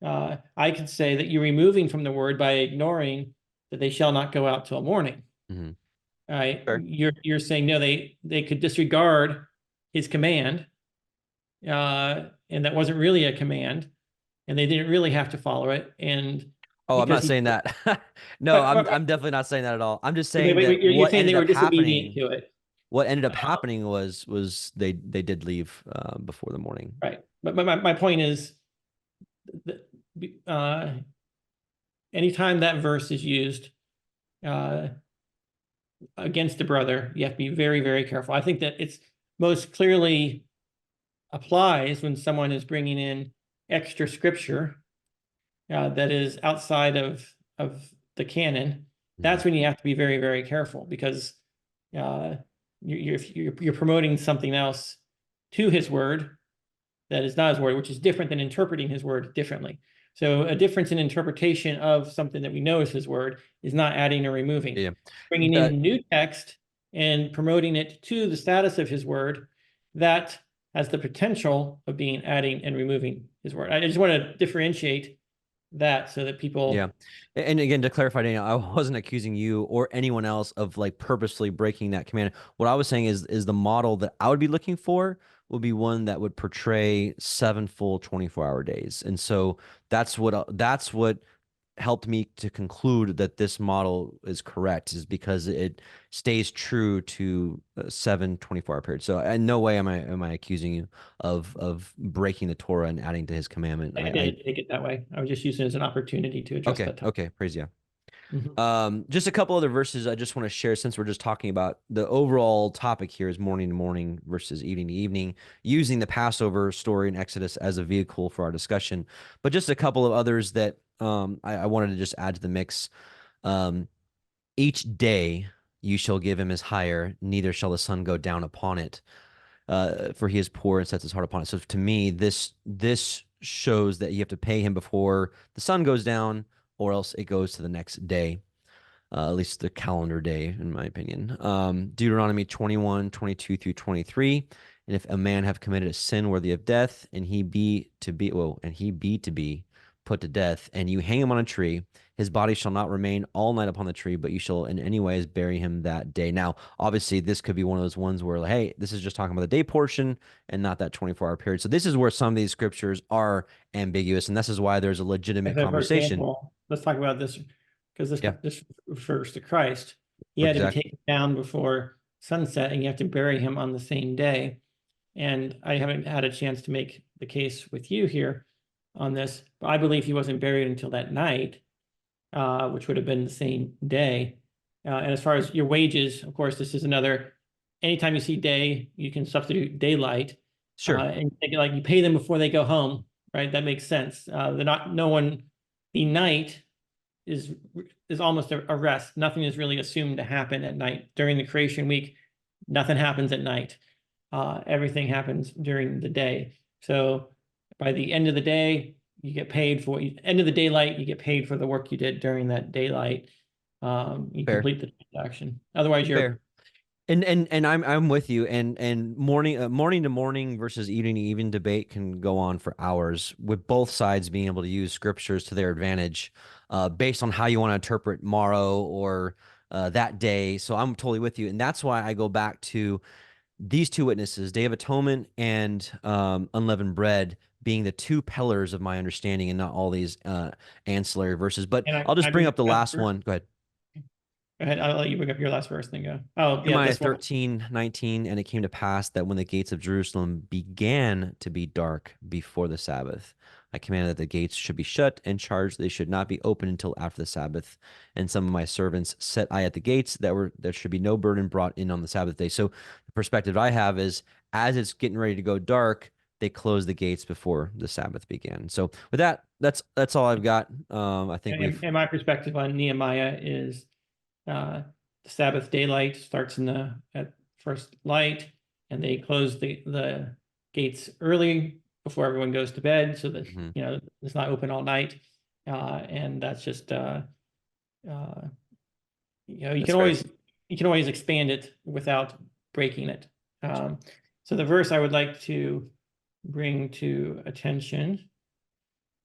I could say that you're removing from the word by ignoring that they shall not go out till morning. Mhm. Right? Fair. You're saying no, they could disregard his command, and that wasn't really a command, and they didn't really have to follow it. And Oh, I'm because not he, saying that. No, I'm definitely not saying that at all. I'm just saying that you're saying they were disobedient to it, what ended up happening was they did leave before the morning. right? But my point is that uh, anytime that verse is used uh, against a brother, you have to be very, very careful. I think that it's most clearly applies when someone is bringing in extra scripture that is outside of the canon. Mhm. That's when you have to be very, very careful because uh, you're promoting something else to his word that is not his word, which is different than interpreting his word differently. So a difference in interpretation of something that we know is his word is not adding or removing. Yeah. Bringing The, in new text and promoting it to the status of his word, that has the potential of being adding and removing his word. I just want to differentiate that so that Yeah. people. And again, to clarify, Daniel, I wasn't accusing you or anyone else of like purposely breaking that command. What I was saying is the model that I would be looking for would be one that would portray 7 full 24-hour days. And so that's what helped me to conclude that this model is correct is because it stays true to 7 24-hour periods. So in no way am I accusing you of breaking the Torah and adding to his commandment. I didn't take it that way. I was just using it as an opportunity to address Okay, that topic. okay, praise yeah. Mhm. Just a couple other verses I just want to share since we're just talking about the overall topic here is morning to morning versus evening to evening, using the Passover story in Exodus as a vehicle for our discussion. But just a couple of others that I wanted to just add to the mix. Um, each day you shall give him his hire, neither shall the sun go down upon it, for he is poor and sets his heart upon it. So to me, this shows that you have to pay him before the sun goes down, or else it goes to the next day, at least the calendar day, in my opinion. Deuteronomy 21, 22 through 23. And if a man have committed a sin worthy of death, and he be to be put to death, and you hang him on a tree, his body shall not remain all night upon the tree, but you shall in any ways bury him that day. Now, obviously, this could be one of those ones where, like, hey, this is just talking about the day portion and not that 24-hour period. So this is where some of these scriptures are ambiguous, and this is why there's a legitimate So, for conversation. example, let's talk about this because Yeah, this refers to Christ. He had to be exactly. taken down before sunset, and you have to bury him on the same day. And I haven't had a chance to make the case with you here on this, but I believe he wasn't buried until that night, which would have been the same day. And as far as your wages, of course, this is another. Anytime you see day, you can substitute daylight, Sure. and like you pay them before they go home, right? That makes sense. They're not. No one. The night is almost a rest. Nothing is really assumed to happen at night during the creation week. Nothing happens at night. Everything happens during the day. So by the end of the day, you get paid for end of the daylight, you get paid for the work you did during that daylight. You Fair. complete the transaction. Otherwise, you're Fair. And I'm with you. And morning to morning versus evening to evening debate can go on for hours, with both sides being able to use scriptures to their advantage, based on how you want to interpret morrow or that day. So I'm totally with you, and that's why I go back to these two witnesses, Day of Atonement and unleavened bread, being the two pillars of my understanding, and not all these ancillary verses. But and I'll I just bring bring up up the your last last verse. one. Go ahead. Go ahead. I'll let you bring up your last verse, then go. Oh, yeah, Nehemiah this one. 13:19, and it came to pass that when the gates of Jerusalem began to be dark before the Sabbath, I commanded that the gates should be shut and charged they should not be opened until after the Sabbath. And some of my servants set I at the gates, there should be no burden brought in on the Sabbath day. So the perspective I have is, as it's getting ready to go dark, they close the gates before the Sabbath began. So with that, that's all I've got. I think we've And my perspective on Nehemiah is the Sabbath daylight starts at first light, and they close the gates early before everyone goes to bed, so that mhm, it's not open all night. And that's just you that's fair. can always expand it without breaking it. So the verse I would like to bring to attention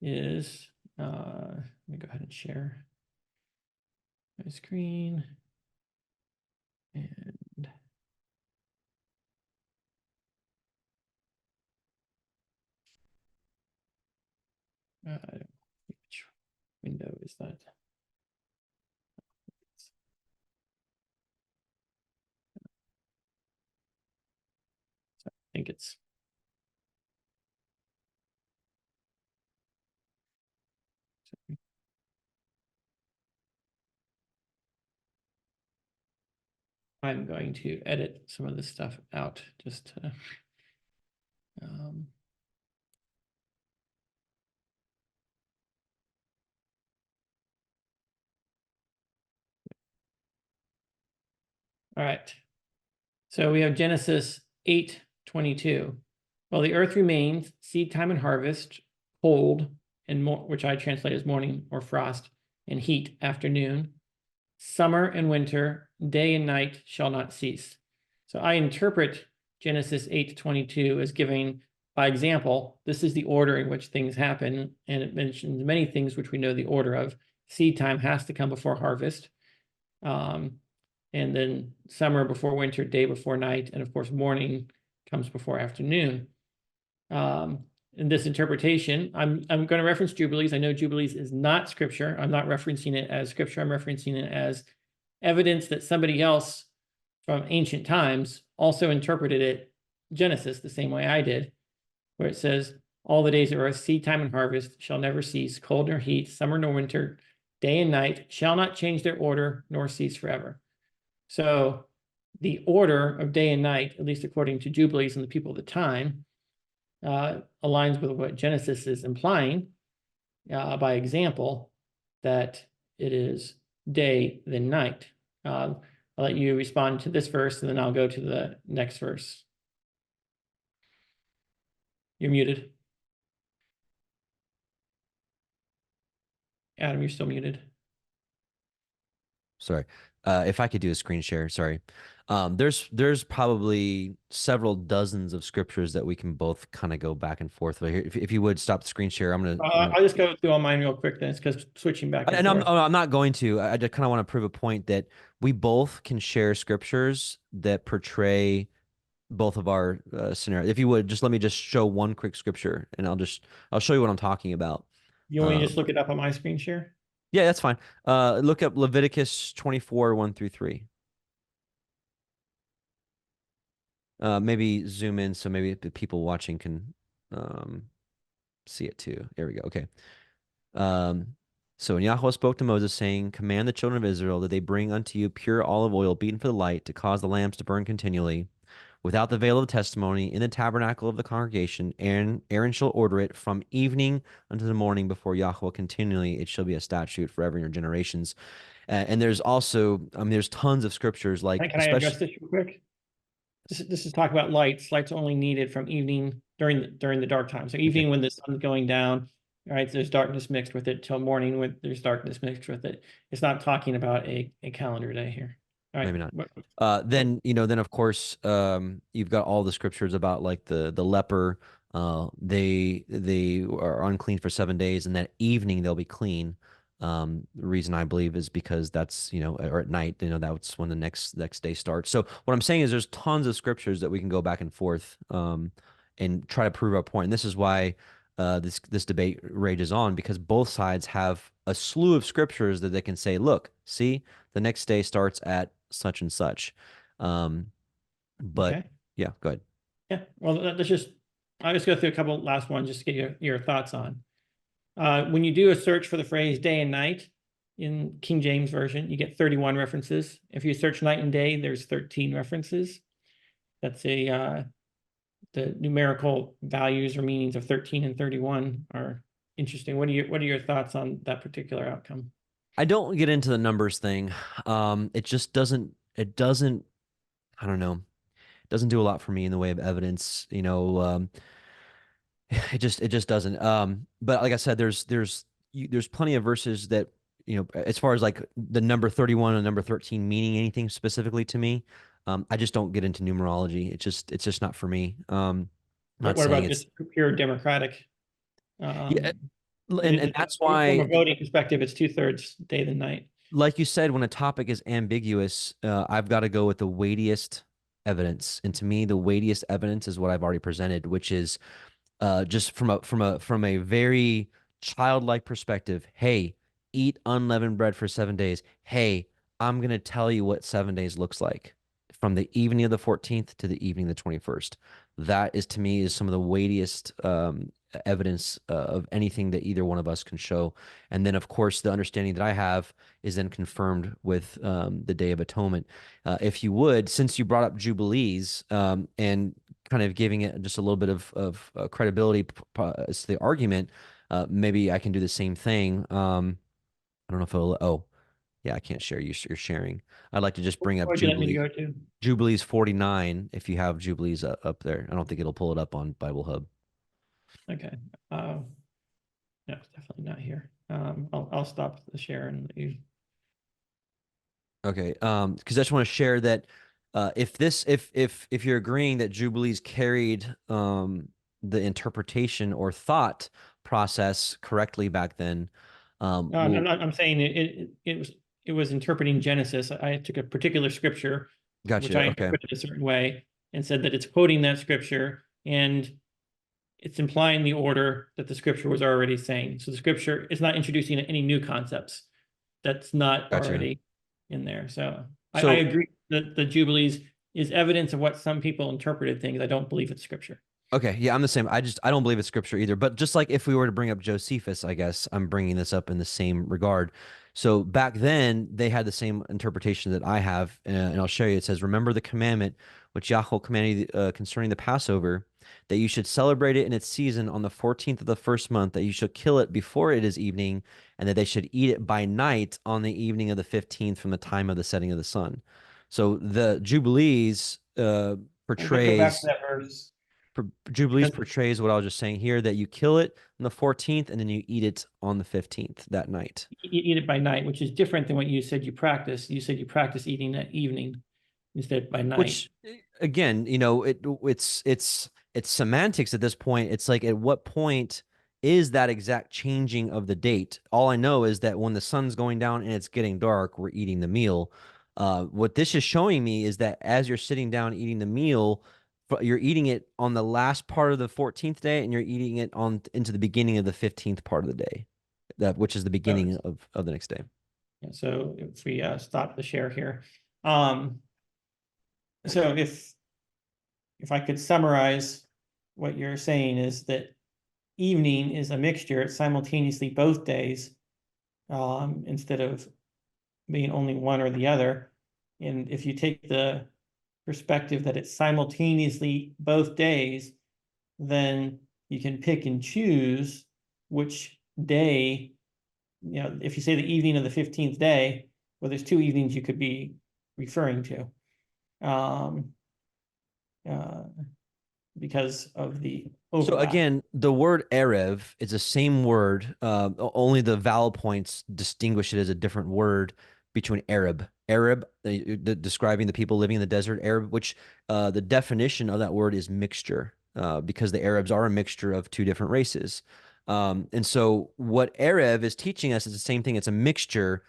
is let me go ahead and share my screen. And I don't know which window is that. I think it's I'm going to edit some of this stuff out just to um, all right. So we have Genesis 8:22. While the earth remains, seed time and harvest, cold, and more, which I translate as morning or frost, and heat, afternoon, summer and winter, day and night shall not cease. So I interpret Genesis 8:22 as giving, by example, this is the order in which things happen, and it mentions many things which we know the order of. Seed time has to come before harvest. And then summer before winter, day before night, and of course, morning comes before afternoon. In this interpretation, I'm going to reference Jubilees. I know Jubilees is not scripture. I'm not referencing it as scripture. I'm referencing it as evidence that somebody else from ancient times also interpreted it, Genesis, the same way I did, where it says, all the days of earth, seed time and harvest shall never cease, cold nor heat, summer nor winter, day and night shall not change their order nor cease forever. So the order of day and night, at least according to Jubilees and the people of the time, aligns with what Genesis is implying by example, that it is day then night. I'll let you respond to this verse, and then I'll go to the next verse. You're muted. Adam, you're still muted. Sorry. If I could do a screen share, sorry. There's probably several dozens of scriptures that we can both kind of go back and forth with here. If you would stop the screen share, I'll just go through all mine real quick then, because switching back and and forth. I'm not going to. I just kind of want to prove a point that we both can share scriptures that portray both of our scenarios. If you would, just let me just show one quick scripture, and I'll show you what I'm talking about. You want me to just look it up on my screen share? Yeah, that's fine. Look up Leviticus 24, 1 through 3. Maybe zoom in so maybe the people watching can see it too. There we go. Okay. So when Yahweh spoke to Moses, saying, Command the children of Israel that they bring unto you pure olive oil beaten for the light, to cause the lamps to burn continually, without the veil of testimony, in the tabernacle of the congregation. Aaron shall order it from evening unto the morning before Yahweh continually. It shall be a statute forever in your generations. And there's also, there's tons of scriptures, like Can I address especially. this real quick? This is talk about lights. Lights only needed from evening during the dark time. So evening Okay, when the sun's going down, right? There's darkness mixed with it till morning when there's darkness mixed with it. It's not talking about a calendar day here. All right. maybe not. Then of course, you've got all the scriptures about like the leper. They are unclean for 7 days, and that evening they'll be clean. The reason I believe is because that's, or at night, that's when the next day starts. So what I'm saying is there's tons of scriptures that we can go back and forth, and try to prove our point. And this is why this debate rages on, because both sides have a slew of scriptures that they can say, look, see, the next day starts at such and such. But Okay. yeah, go ahead. Yeah. Well, I'll just go through a couple last ones just to get your thoughts on. When you do a search for the phrase day and night in King James Version, you get 31 references. If you search night and day, there's 13 references. That's the numerical values or meanings of 13 and 31 are interesting. What are your thoughts on that particular outcome? I don't get into the numbers thing. It just doesn't, I don't know, it doesn't do a lot for me in the way of evidence. It just doesn't. But like I said, there's plenty of verses that, as far as like the number 31 and number 13 meaning anything specifically to me. I just don't get into numerology. It's just not for me. I'm not What saying about it's. just pure democratic? Yeah, and that's From a why, voting perspective, it's 2/3 day than night. like you said, when a topic is ambiguous, I've got to go with the weightiest evidence. And to me, the weightiest evidence is what I've already presented, which is just from a very childlike perspective. Hey, eat unleavened bread for 7 days. Hey, I'm gonna tell you what 7 days looks like from the evening of the 14th to the evening of the 21st. That is, to me, is some of the weightiest evidence of anything that either one of us can show. And then, of course, the understanding that I have is then confirmed with the Day of Atonement. If you would, since you brought up Jubilees, and kind of giving it just a little bit of credibility as to the argument, maybe I can do the same thing. I don't know if it'll. Oh, yeah, I can't share. You're sharing. I'd like to just bring What up would you like me to go to? Jubilees 49. If you have Jubilees up there, I don't think it'll pull it up on Bible Hub. Okay. No, it's definitely not here. I'll stop the share and let you. Okay. Because I just want to share that if you're agreeing that Jubilees carried the interpretation or thought process correctly back then, No, I'm saying it was interpreting Genesis. I took a particular scripture, which I gotcha. Okay. interpreted a certain way, and said that it's quoting that scripture and it's implying the order that the scripture was already saying. So the scripture is not introducing any new concepts that's not Gotcha. already in there. So I So agree that the Jubilees is evidence of what some people interpreted things. I don't believe it's scripture. okay, yeah, I'm the same. I don't believe it's scripture either. But just like if we were to bring up Josephus, I guess I'm bringing this up in the same regard. So back then, they had the same interpretation that I have, and I'll show you. It says, "Remember the commandment which Yahweh commanded concerning the Passover, that you should celebrate it in its season on the 14th of the first month, that you should kill it before it is evening, and that they should eat it by night on the evening of the 15th from the time of the setting of the sun." So the Jubilees Go back to portrays that verse Jubilees because portrays what I was just saying here, that you kill it on the 14th and then you eat it on the 15th that night. eat it by night, which is different than what you said you practice. You said you practice eating that evening instead by night. Which again, it's semantics at this point. It's like, at what point is that exact changing of the date? All I know is that when the sun's going down and it's getting dark, we're eating the meal. What this is showing me is that as you're sitting down eating the meal, you're eating it on the last part of the 14th day, and you're eating it on into the beginning of the 15th part of the day, which is the So, beginning of the next day. so if we stop the share here, um, so if I could summarize what you're saying is that evening is a mixture. It's simultaneously both days, instead of being only one or the other. And if you take the perspective that it's simultaneously both days, then you can pick and choose which day, if you say the evening of the 15th day, well, there's two evenings you could be referring to. Uh, because of the So overlap. again, the word Erev is the same word. Only the vowel points distinguish it as a different word between Arab. Arab, describing the people living in the desert. Arab, which the definition of that word is mixture, because the Arabs are a mixture of two different races. And so what Erev is teaching us is the same thing. It's a mixture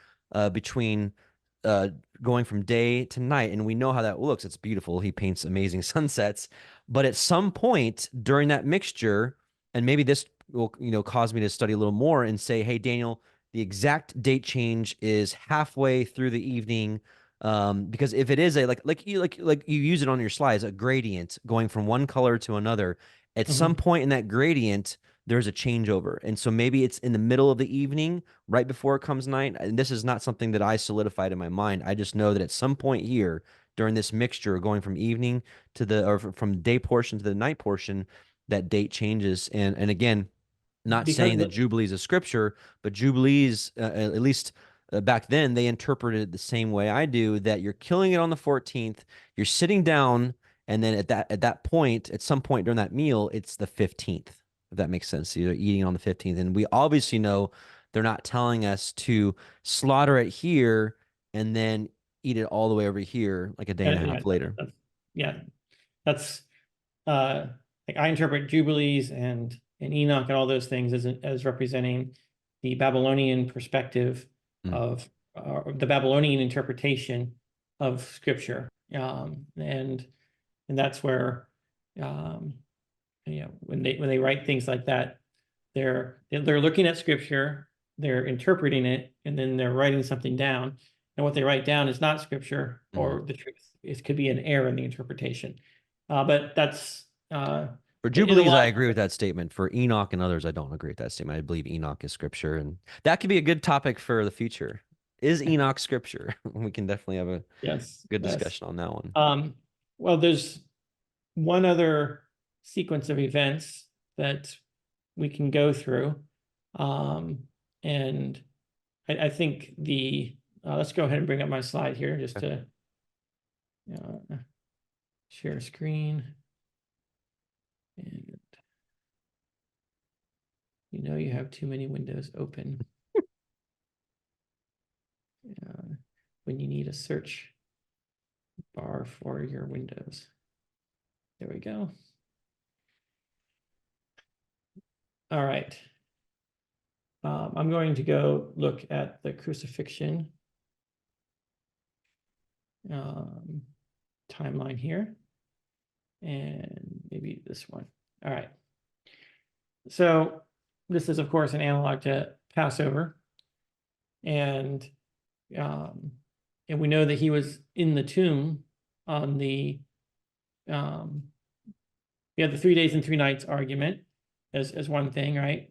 between uh, going from day to night, and we know how that looks. It's beautiful. He paints amazing sunsets. But at some point during that mixture, and maybe this will, cause me to study a little more and say, hey, Daniel, the exact date change is halfway through the evening. Because if it is a like you use it on your slides, a gradient going from one color to another, at some Mhm. point in that gradient, there's a changeover. And so maybe it's in the middle of the evening, right before it comes night. And this is not something that I solidified in my mind. I just know that at some point here during this mixture going from evening to or from day portion to the night portion, that date changes. And again, not Because saying that the, Jubilees is scripture, but Jubilees, at least back then, they interpreted it the same way I do, that you're killing it on the 14th, you're sitting down, and then at that point, at some point during that meal, it's the 15th, if that makes sense. So you're eating on the 15th. And we obviously know they're not telling us to slaughter it here and then eat it all the way over here like a day and a yeah, half later. yeah, that's like I interpret Jubilees and Enoch and all those things as representing the Babylonian perspective Mm. of the Babylonian interpretation of Scripture, and that's where um, when they write things like that, they're looking at Scripture, they're interpreting it, and then they're writing something down. And what they write down is not Scripture Mhm. or the truth. It could be an error in the interpretation. But that's For in a Jubilees, lot. I agree with that statement. For Enoch and others, I don't agree with that statement. I believe Enoch is scripture, and that could be a good topic for the future. Is Enoch scripture? We can definitely have a Yes, good yes. discussion on that one. Well, there's one other sequence of events that we can go through. Um, and I think let's go ahead and bring up my slide here just Okay. to share screen. And you have too many windows open when you need a search bar for your windows. There we go. All right. I'm going to go look at the crucifixion timeline here. And maybe this one. All right. So this is, of course, an analog to Passover. And we know that he was in the tomb on the we have the 3 days and 3 nights argument as one thing, right?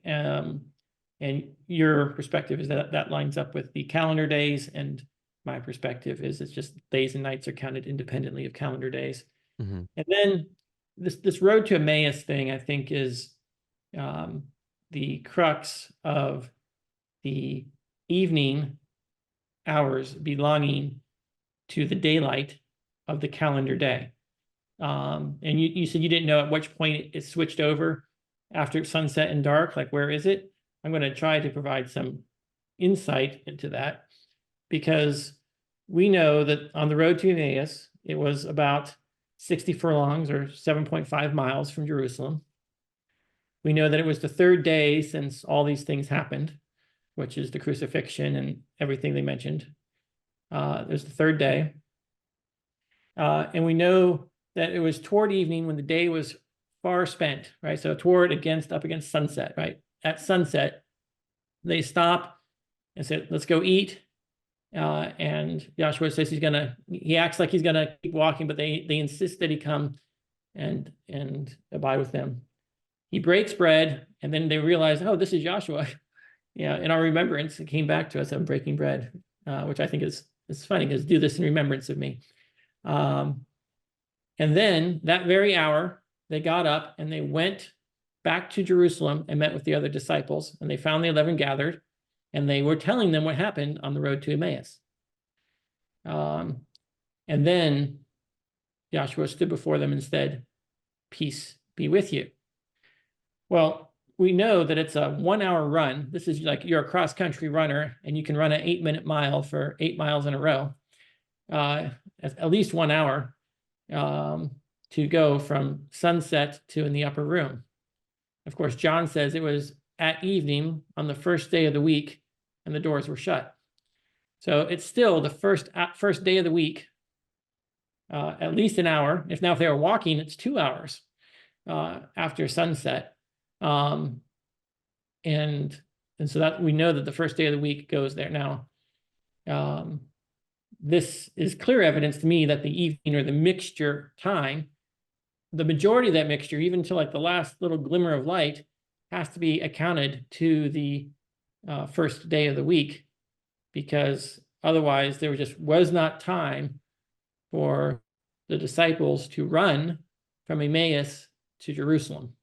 And your perspective is that that lines up with the calendar days, and my perspective is it's just days and nights are counted independently of calendar days. Hmm. And then this road to Emmaus thing, I think, is um, the crux of the evening hours belonging to the daylight of the calendar day. And you said you didn't know at which point it switched over after sunset and dark, like where is it? I'm going to try to provide some insight into that, because we know that on the road to Emmaus, it was about 60 furlongs or 7.5 miles from Jerusalem. We know that it was the third day since all these things happened, which is the crucifixion and everything they mentioned. It was the third day. And we know that it was toward evening when the day was far spent, right? So up against sunset, right? At sunset, they stop and said, let's go eat. And Joshua says he acts like he's gonna keep walking, but they insist that he come and abide with them. He breaks bread, and then they realize, oh, this is Joshua. Yeah, in our remembrance, it came back to us of breaking bread, which I think is funny, because do this in remembrance of me. And then that very hour, they got up and they went back to Jerusalem and met with the other disciples, and they found the 11 gathered, and they were telling them what happened on the road to Emmaus. And then Joshua stood before them and said, peace be with you. Well, we know that it's a 1 hour run. This is like you're a cross country runner and you can run an 8-minute mile for 8 miles in a row, at least 1 hour to go from sunset to in the upper room. Of course, John says it was at evening on the first day of the week and the doors were shut. So it's still the first day of the week, at least an hour. If they were walking, it's 2 hours after sunset. And so that we know that the first day of the week goes there. Now, this is clear evidence to me that the evening or the mixture time, the majority of that mixture, even to like the last little glimmer of light, has to be accounted to the first day of the week, because otherwise there just was not time for the disciples to run from Emmaus to Jerusalem.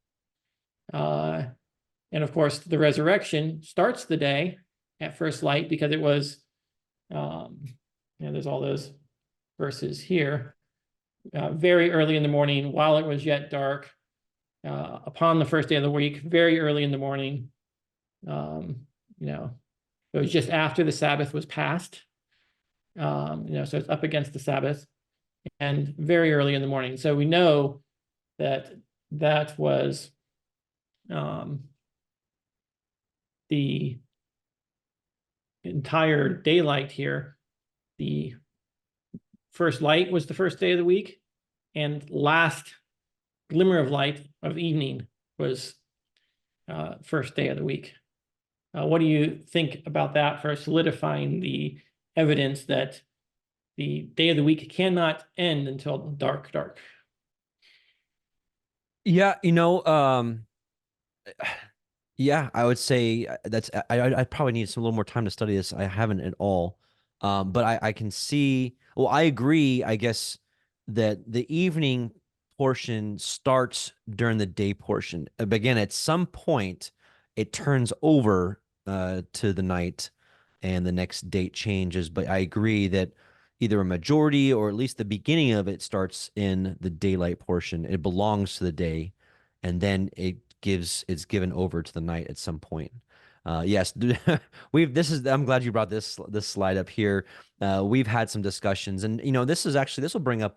And of course, the resurrection starts the day at first light, because it was, there's all those verses here, very early in the morning, while it was yet dark, upon the first day of the week, very early in the morning. It was just after the Sabbath was passed. So it's up against the Sabbath and very early in the morning. So we know that that was the entire daylight here. The first light was the first day of the week, and last glimmer of light of evening was first day of the week. What do you think about that for solidifying the evidence that the day of the week cannot end until dark? Yeah, yeah, I would say I probably need some little more time to study this. I haven't at all. But I can see, well, I agree, I guess, that the evening portion starts during the day portion. But again, at some point, it turns over to the night and the next date changes. But I agree that either a majority or at least the beginning of it starts in the daylight portion. It belongs to the day, and then it's given over to the night at some point. Yes, I'm glad you brought this slide up here. We've had some discussions, and this will bring up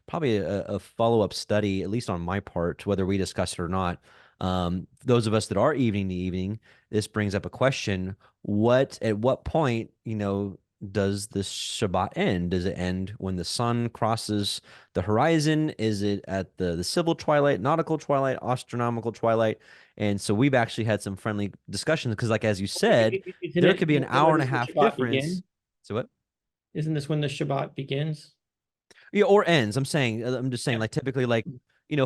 probably a follow-up study, at least on my part, whether we discuss it or not. Those of us that are evening to evening, this brings up a question: at what point, does this Shabbat end? Does it end when the sun crosses the horizon? Is it at the civil twilight, nautical twilight, astronomical twilight? And so we've actually had some friendly discussions, because, like as you said, Isn't there could be an hour when and a does the half Shabbat begin? difference. So what? Isn't this when the Shabbat begins? Yeah, or ends. I'm just saying, Yeah. like typically, like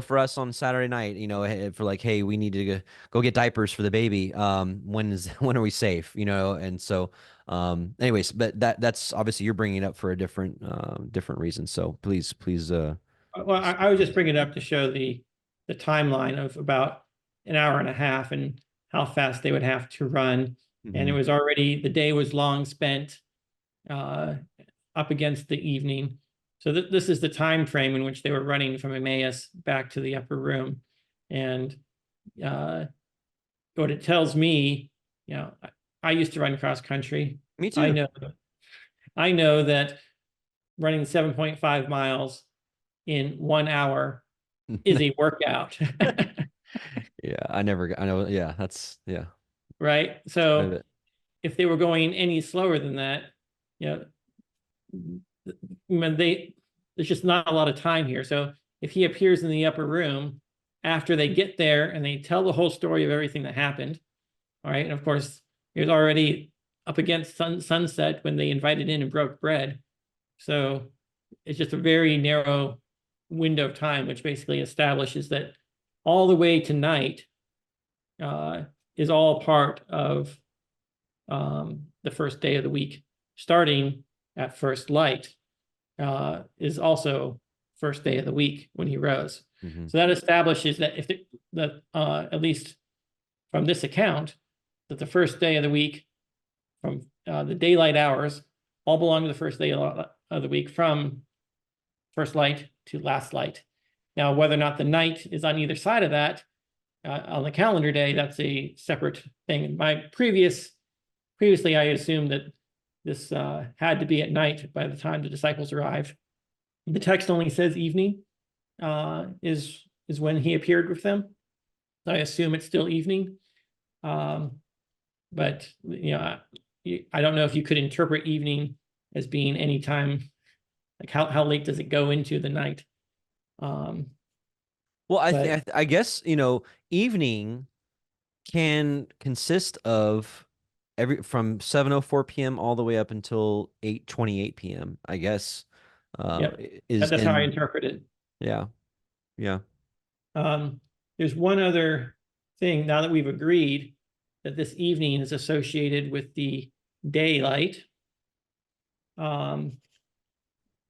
for us on Saturday night, for like, hey, we need to go get diapers for the baby. When are we safe? And so, anyways, but that's obviously you're bringing it up for a different reason. So please, Well, I was just bringing it up to show the timeline of about an hour and a half and how fast they would have to run. And it mhm. was already, the day was long spent uh, up against the evening. So this is the time frame in which they were running from Emmaus back to the upper room. And uh, what it tells me, I used to run cross country. Me I too. know, I know that running 7.5 miles in 1 hour is a workout. Yeah, I know. Yeah, yeah, Right? it's quite a So bit. if they were going any slower than that, you know, when there's just not a lot of time here. So if he appears in the upper room after they get there and they tell the whole story of everything that happened, all right, and of course it was already up against sunset when they invited in and broke bread. So it's just a very narrow window of time, which basically establishes that all the way to night uh, is all part of the first day of the week, starting at first light, is also first day of the week when he rose. Hmm. So that establishes that if at least from this account, that the first day of the week from the daylight hours all belong to the first day of the week from first light to last light. Now, whether or not the night is on either side of that on the calendar day, that's a separate thing. Previously, I assumed that this had to be at night by the time the disciples arrived. The text only says evening is when he appeared with them. I assume it's still evening. But I don't know if you could interpret evening as being any time, like how late does it go into the night? Um, Well, but I guess, evening can consist of every from 7:04 p.m. all the way up until 8:28 p.m., I guess. Yep, Is that's how I in interpret it. Yeah. Yeah. Um, there's one other thing now that we've agreed that this evening is associated with the daylight.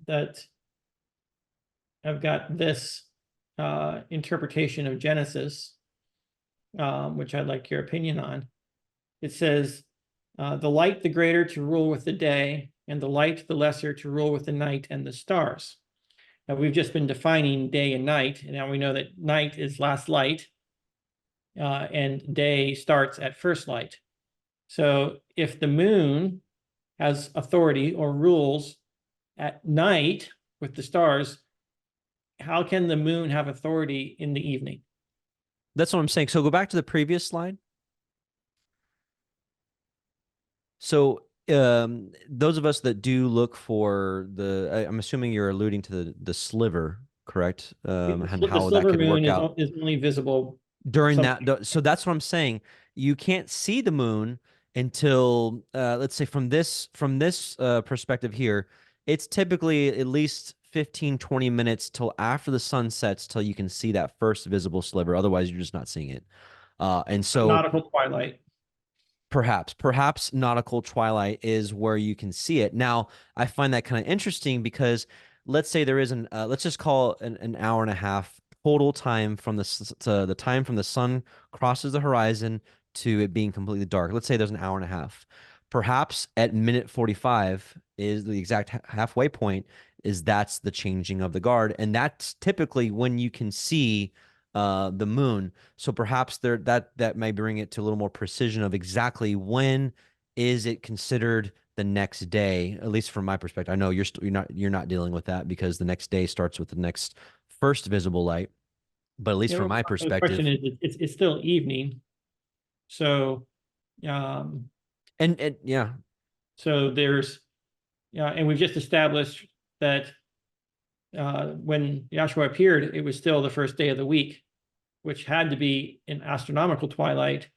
That I've got this interpretation of Genesis, which I'd like your opinion on. It says, the light the greater to rule with the day, and the light the lesser to rule with the night and the stars. Now we've just been defining day and night, and now we know that night is last light, and day starts at first light. So if the moon has authority or rules at night with the stars, how can the moon have authority in the evening? That's what I'm saying. So go back to the previous slide. So those of us that do look for I'm assuming you're alluding to the sliver, correct? And The how that silver could moon work out is only visible during some. so that's what I'm saying. You can't see the moon until let's say from this perspective here, it's typically at least 15-20 minutes till after the sun sets till you can see that first visible sliver. Otherwise, you're just not seeing it. And so Nautical twilight. perhaps nautical twilight is where you can see it. Now, I find that kind of interesting because let's say there is let's just call it an hour and a half total time from to the time from the sun crosses the horizon to it being completely dark. Let's say there's an hour and a half. Perhaps at minute 45 is the exact halfway point, is that's the changing of the guard. And that's typically when you can see the moon. So perhaps that may bring it to a little more precision of exactly when is it considered the next day, at least from my perspective. I know you're not dealing with that because the next day starts with the next first visible light. But at least from my The question perspective, is, it's still evening. So, and yeah, so there's, and we've just established that when Yahshua appeared, it was still the first day of the week, which had to be in astronomical twilight,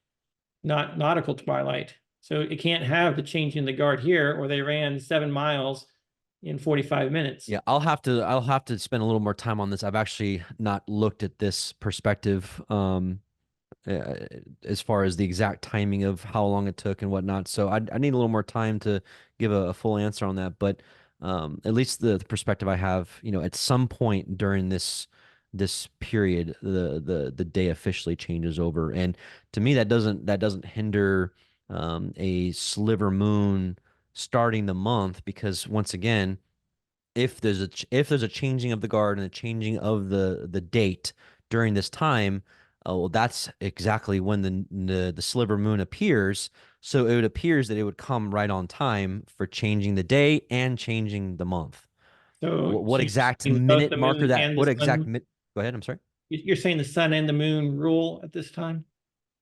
not nautical twilight. So it can't have the change in the guard here, or they ran 7 miles in 45 minutes. Yeah, I'll have to spend a little more time on this. I've actually not looked at this perspective uh, as far as the exact timing of how long it took and whatnot. So I need a little more time to give a full answer on that. But at least the perspective I have, at some point during this period, the day officially changes over, and to me that doesn't hinder a sliver moon starting the month, because once again, if there's a changing of the guard and a changing of the date during this time, well, that's exactly when the sliver moon appears. So it appears that it would come right on time for changing the day and changing the month. So, What so you're exact saying both minute the marker moon that? and the What exact? sun. Go ahead. I'm sorry. You're saying the sun and the moon rule at this time?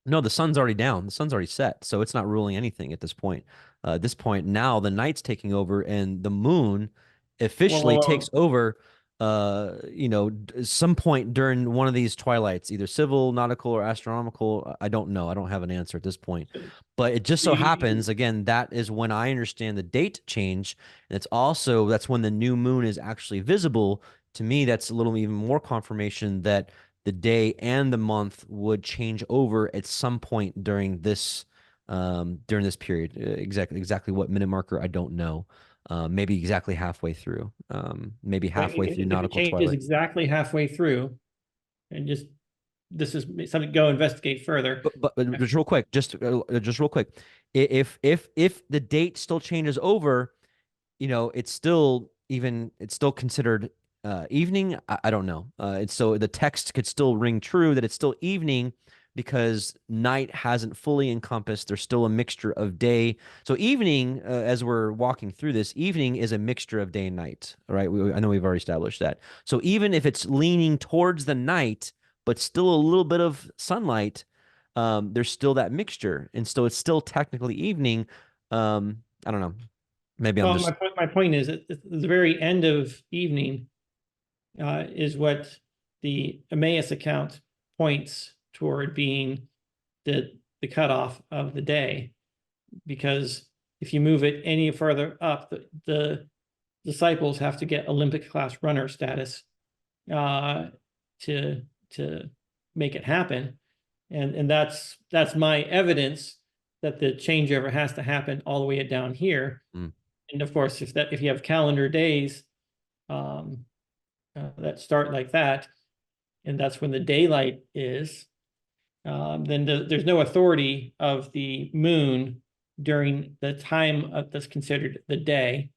No, the sun's already down. The sun's already set, so it's not ruling anything at this point. At this point, now the night's taking over, and the moon Whoa, whoa, officially takes whoa. over. Some point during one of these twilights, either civil, nautical, or astronomical. I don't know. I don't have an answer at this point. So But it just so you, happens, again, that is when I understand the date change, and that's when the new moon is actually visible. To me, that's a little even more confirmation that the day and the month would change over at some point during this period. Exactly what minute marker I don't know. Maybe exactly halfway through. Maybe halfway through if it nautical changes twilight. exactly halfway through, and just this is something to go investigate further. But just real quick, if the date still changes over, it's still considered evening. I don't know. It's so the text could still ring true that it's still evening because night hasn't fully encompassed. There's still a mixture of day. So evening, as we're walking through this, evening is a mixture of day and night. All right. I know we've already established that. So even if it's leaning towards the night, but still a little bit of sunlight, there's still that mixture. And so it's still technically evening. I don't know. Maybe I'm Well, just my point is at the very end of evening is what the Emmaus account points toward being the cutoff of the day, because if you move it any further up, the disciples have to get Olympic class runner status uh, to make it happen, and that's my evidence that the changeover has to happen all the way down here. mm, And of course, if you have calendar days um, that start like that, and that's when the daylight is, then there's no authority of the moon during the time that's considered the day,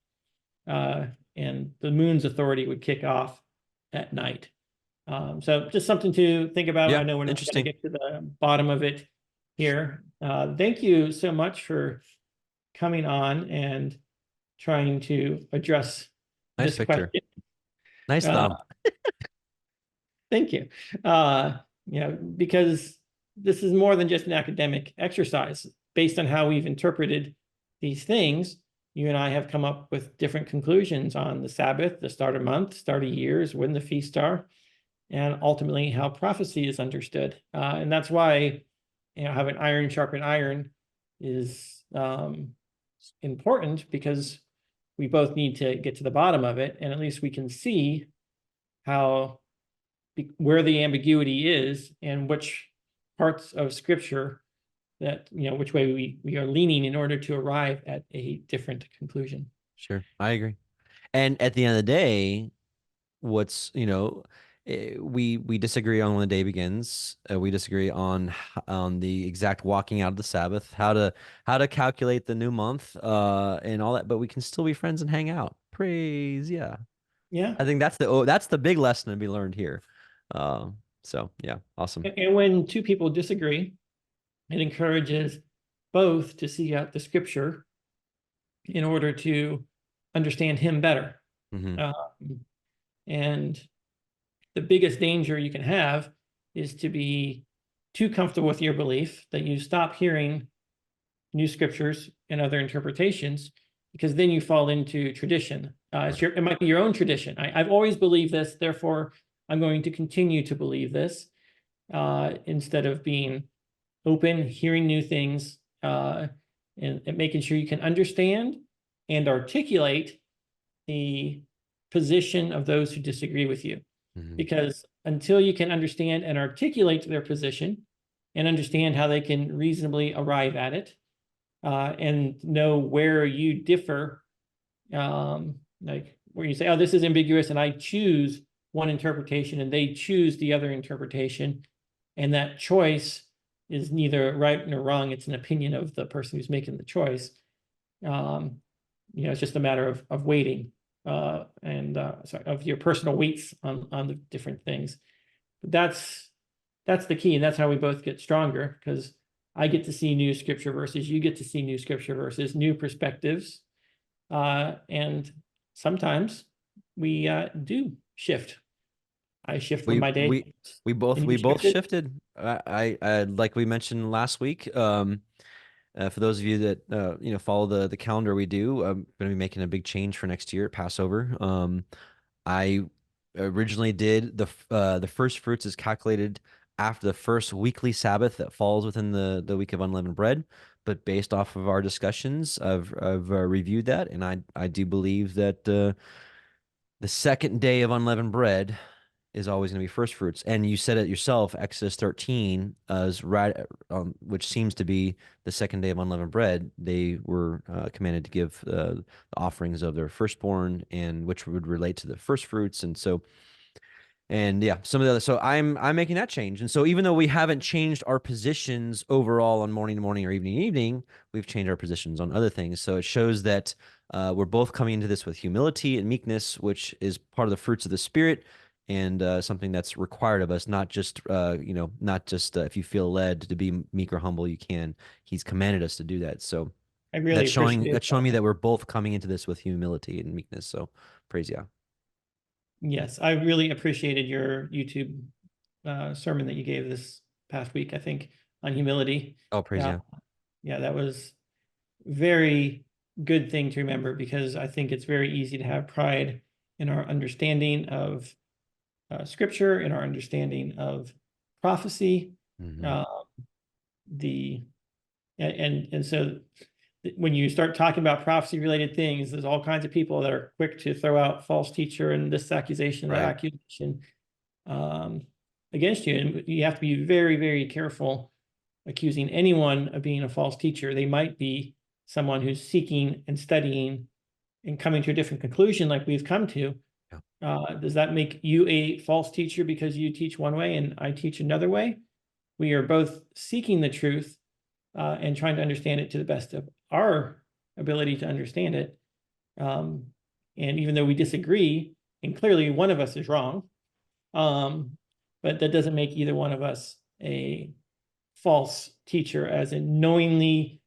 uh, and the moon's authority would kick off at night. So just something to think about. yeah, I know we're not going to interesting. get to the bottom of it here. Thank you so much for coming on and trying to address Nice this picture. question. Nice Uh, thumb. Thank you. Uh, because this is more than just an academic exercise. Based on how we've interpreted these things, you and I have come up with different conclusions on the Sabbath, the start of month, start of years, when the feasts are, and ultimately how prophecy is understood. And that's why, having iron sharpen iron is important, because we both need to get to the bottom of it, and at least we can see how where the ambiguity is and which parts of scripture that, which way we are leaning in order to arrive at a different conclusion. Sure. I agree. And at the end of the day, what's, we disagree on when the day begins. We disagree on the exact walking out of the Sabbath, how to calculate the new month, and all that, but we can still be friends and hang out. Praise, yeah. Yeah. I think that's the big lesson to be learned here. Uh, so yeah, awesome. And when two people disagree, it encourages both to seek out the scripture in order to understand him better. Hmm. And the biggest danger you can have is to be too comfortable with your belief that you stop hearing new scriptures and other interpretations, because then you fall into tradition. It might be your own tradition. I've always believed this, therefore I'm going to continue to believe this, instead of being open, hearing new things, and making sure you can understand and articulate the position of those who disagree with you. Hmm. Because until you can understand and articulate their position and understand how they can reasonably arrive at it, and know where you differ, like where you say, oh, this is ambiguous, and I choose one interpretation and they choose the other interpretation, and that choice is neither right nor wrong, it's an opinion of the person who's making the choice. um, it's just a matter of weighting, and sorry, of your personal weights on the different things. But that's the key, and that's how we both get stronger, because I get to see new scripture verses, you get to see new scripture verses, new perspectives, and sometimes we do shift. I shift from We my day, we we both and we you both shifted. shifted. I like we mentioned last week. For those of you that follow the calendar we do, I'm going to be making a big change for next year at Passover. I originally did the first fruits is calculated after the first weekly Sabbath that falls within the week of unleavened bread. But based off of our discussions, I've reviewed that, and I do believe that the second day of unleavened bread is always going to be first fruits. And you said it yourself, Exodus 13 is right, which seems to be the second day of unleavened bread. They were commanded to give the offerings of their firstborn, and which would relate to the first fruits. And so and yeah, some of the other. So I'm making that change. And so even though we haven't changed our positions overall on morning to morning or evening to evening, we've changed our positions on other things. So it shows that we're both coming into this with humility and meekness, which is part of the fruits of the spirit, and something that's required of us. Not just if you feel led to be meek or humble, you can. He's commanded us to do that. So I really that's showing appreciate that's showing that. me that we're both coming into this with humility and meekness. So praise yeah. Yes, I really appreciated your YouTube sermon that you gave this past week, I think, on humility. Oh, praise Yeah, yeah. yeah, that was very good thing to remember, because I think it's very easy to have pride in our understanding of scripture, in our understanding of prophecy. Hmm. Uh, the and so when you start talking about prophecy related things, there's all kinds of people that are quick to throw out false teacher and this accusation, that Right. accusation, um, against you. And you have to be very, very careful accusing anyone of being a false teacher. They might be someone who's seeking and studying and coming to a different conclusion like we've come to. Yeah. Does that make you a false teacher because you teach one way and I teach another way? We are both seeking the truth, and trying to understand it to the best of our ability to understand it. Um, and even though we disagree, and clearly one of us is wrong, um, but that doesn't make either one of us a false teacher, as in knowingly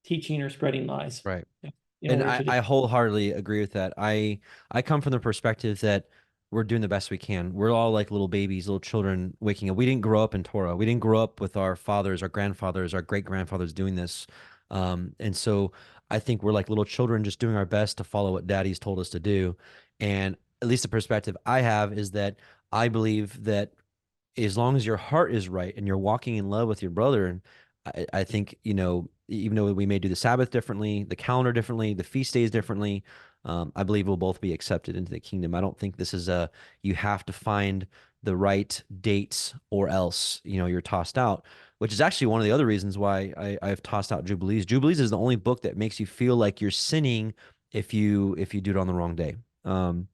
teaching or spreading lies Right. in And order I, to I wholeheartedly agree with that. I come from the perspective that we're doing the best we can. We're all like little babies, little children waking up. We didn't grow up in Torah. We didn't grow up with our fathers, our grandfathers, our great grandfathers doing this. And so I think we're like little children just doing our best to follow what daddy's told us to do. And at least the perspective I have is that I believe that as long as your heart is right and you're walking in love with your brother, and I think, even though we may do the Sabbath differently, the calendar differently, the feast days differently, I believe we'll both be accepted into the kingdom. I don't think this is you have to find the right dates or else, you're tossed out, which is actually one of the other reasons why I've tossed out Jubilees. Jubilees is the only book that makes you feel like you're sinning if you do it on the wrong day. Um,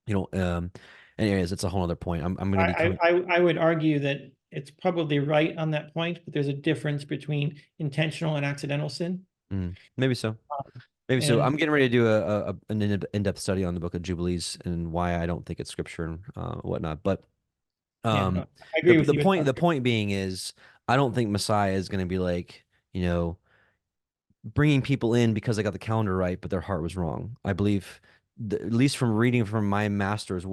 you know, um, Anyways, it's a whole other point. I'm going to be coming. I would argue that it's probably right on that point, but there's a difference between intentional and accidental sin. Maybe so. Maybe so. And I'm getting ready to do an in-depth study on the Book of Jubilees and why I don't think it's scripture and whatnot. But yeah, no, um, I the agree with the you. It's point not the scripture. point being is I don't think Messiah is going to be like bringing people in because they got the calendar right, but their heart was wrong. I believe, at least from reading from our master's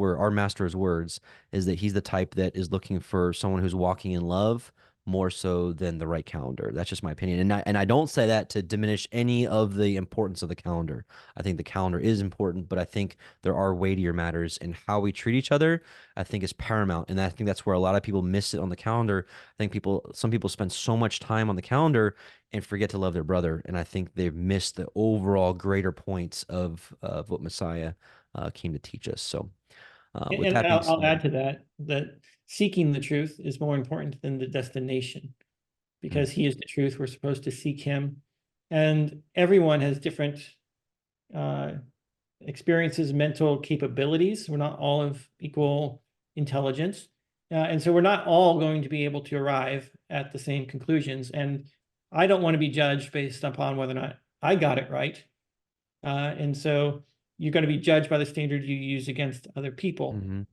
words, is that he's the type that is looking for someone who's walking in love more so than the right calendar. That's just my opinion. And I don't say that to diminish any of the importance of the calendar. I think the calendar is important, but I think there are weightier matters, and how we treat each other, I think, is paramount. And I think that's where a lot of people miss it on the calendar. I think some people spend so much time on the calendar and forget to love their brother. And I think they've missed the overall greater points of what Messiah came to teach us. So, with And that being I'll said, add to that that seeking the truth is more important than the destination, mm, because he is the truth. We're supposed to seek him. And everyone has different uh, experiences, mental capabilities. We're not all of equal intelligence. And so we're not all going to be able to arrive at the same conclusions. And I don't want to be judged based upon whether or not I got it right. And so you're going to be judged by the standard you use against other people. mhm,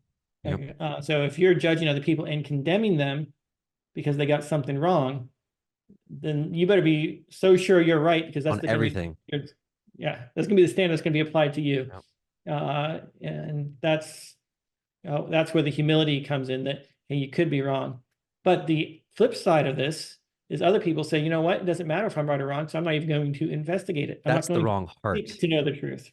yep, So if you're judging other people and condemning them because they got something wrong, then you better be so sure you're right, because that's on the going to everything. be, yeah, that's going to be the standard that's going to be applied to you. Yep. And that's where the humility comes in, that, hey, you could be wrong. But the flip side of this is other people say, you know what, it doesn't matter if I'm right or wrong, so I'm not even going to investigate it. I'm not That's the going to wrong seek heart. to know the truth.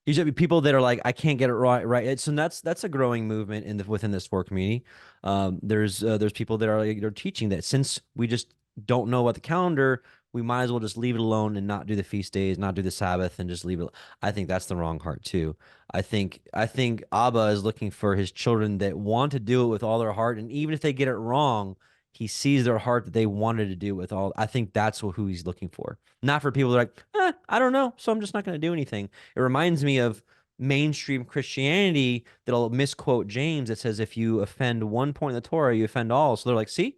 Usually people that are like, I can't get it right, right. And that's a growing movement within this sport community. There's people that are like, they're teaching that since we just don't know about the calendar, we might as well just leave it alone and not do the feast days, not do the Sabbath, and just leave it. I think that's the wrong heart too. I think Abba is looking for his children that want to do it with all their heart, and even if they get it wrong, he sees their heart that they wanted to do with all. I think that's who he's looking for, not for people that are like, I don't know, so I'm just not going to do anything. It reminds me of mainstream Christianity that'll misquote James that says if you offend one point in the Torah, you offend all. So they're like, see,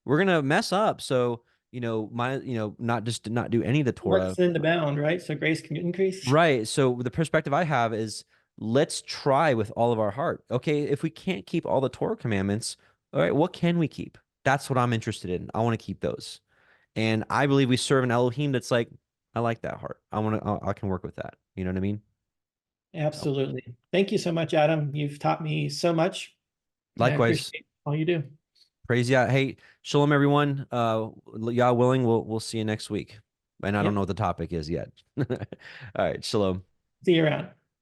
we're gonna mess up. So not just not do any of the Let Torah. sin abound, right? So grace can increase. Right. So the perspective I have is let's try with all of our heart. Okay, if we can't keep all the Torah commandments, all right, what can we keep? That's what I'm interested in. I want to keep those. And I believe we serve an Elohim that's like, I like that heart. I can work with that. You know what I mean? So, Absolutely. Thank you so much, Adam. You've taught me so much, and I likewise, appreciate all you do. praise Yah. Hey, shalom, everyone. Yah willing, we'll see you next week. And I don't know Yep. what the topic is yet. All right, shalom. See you around.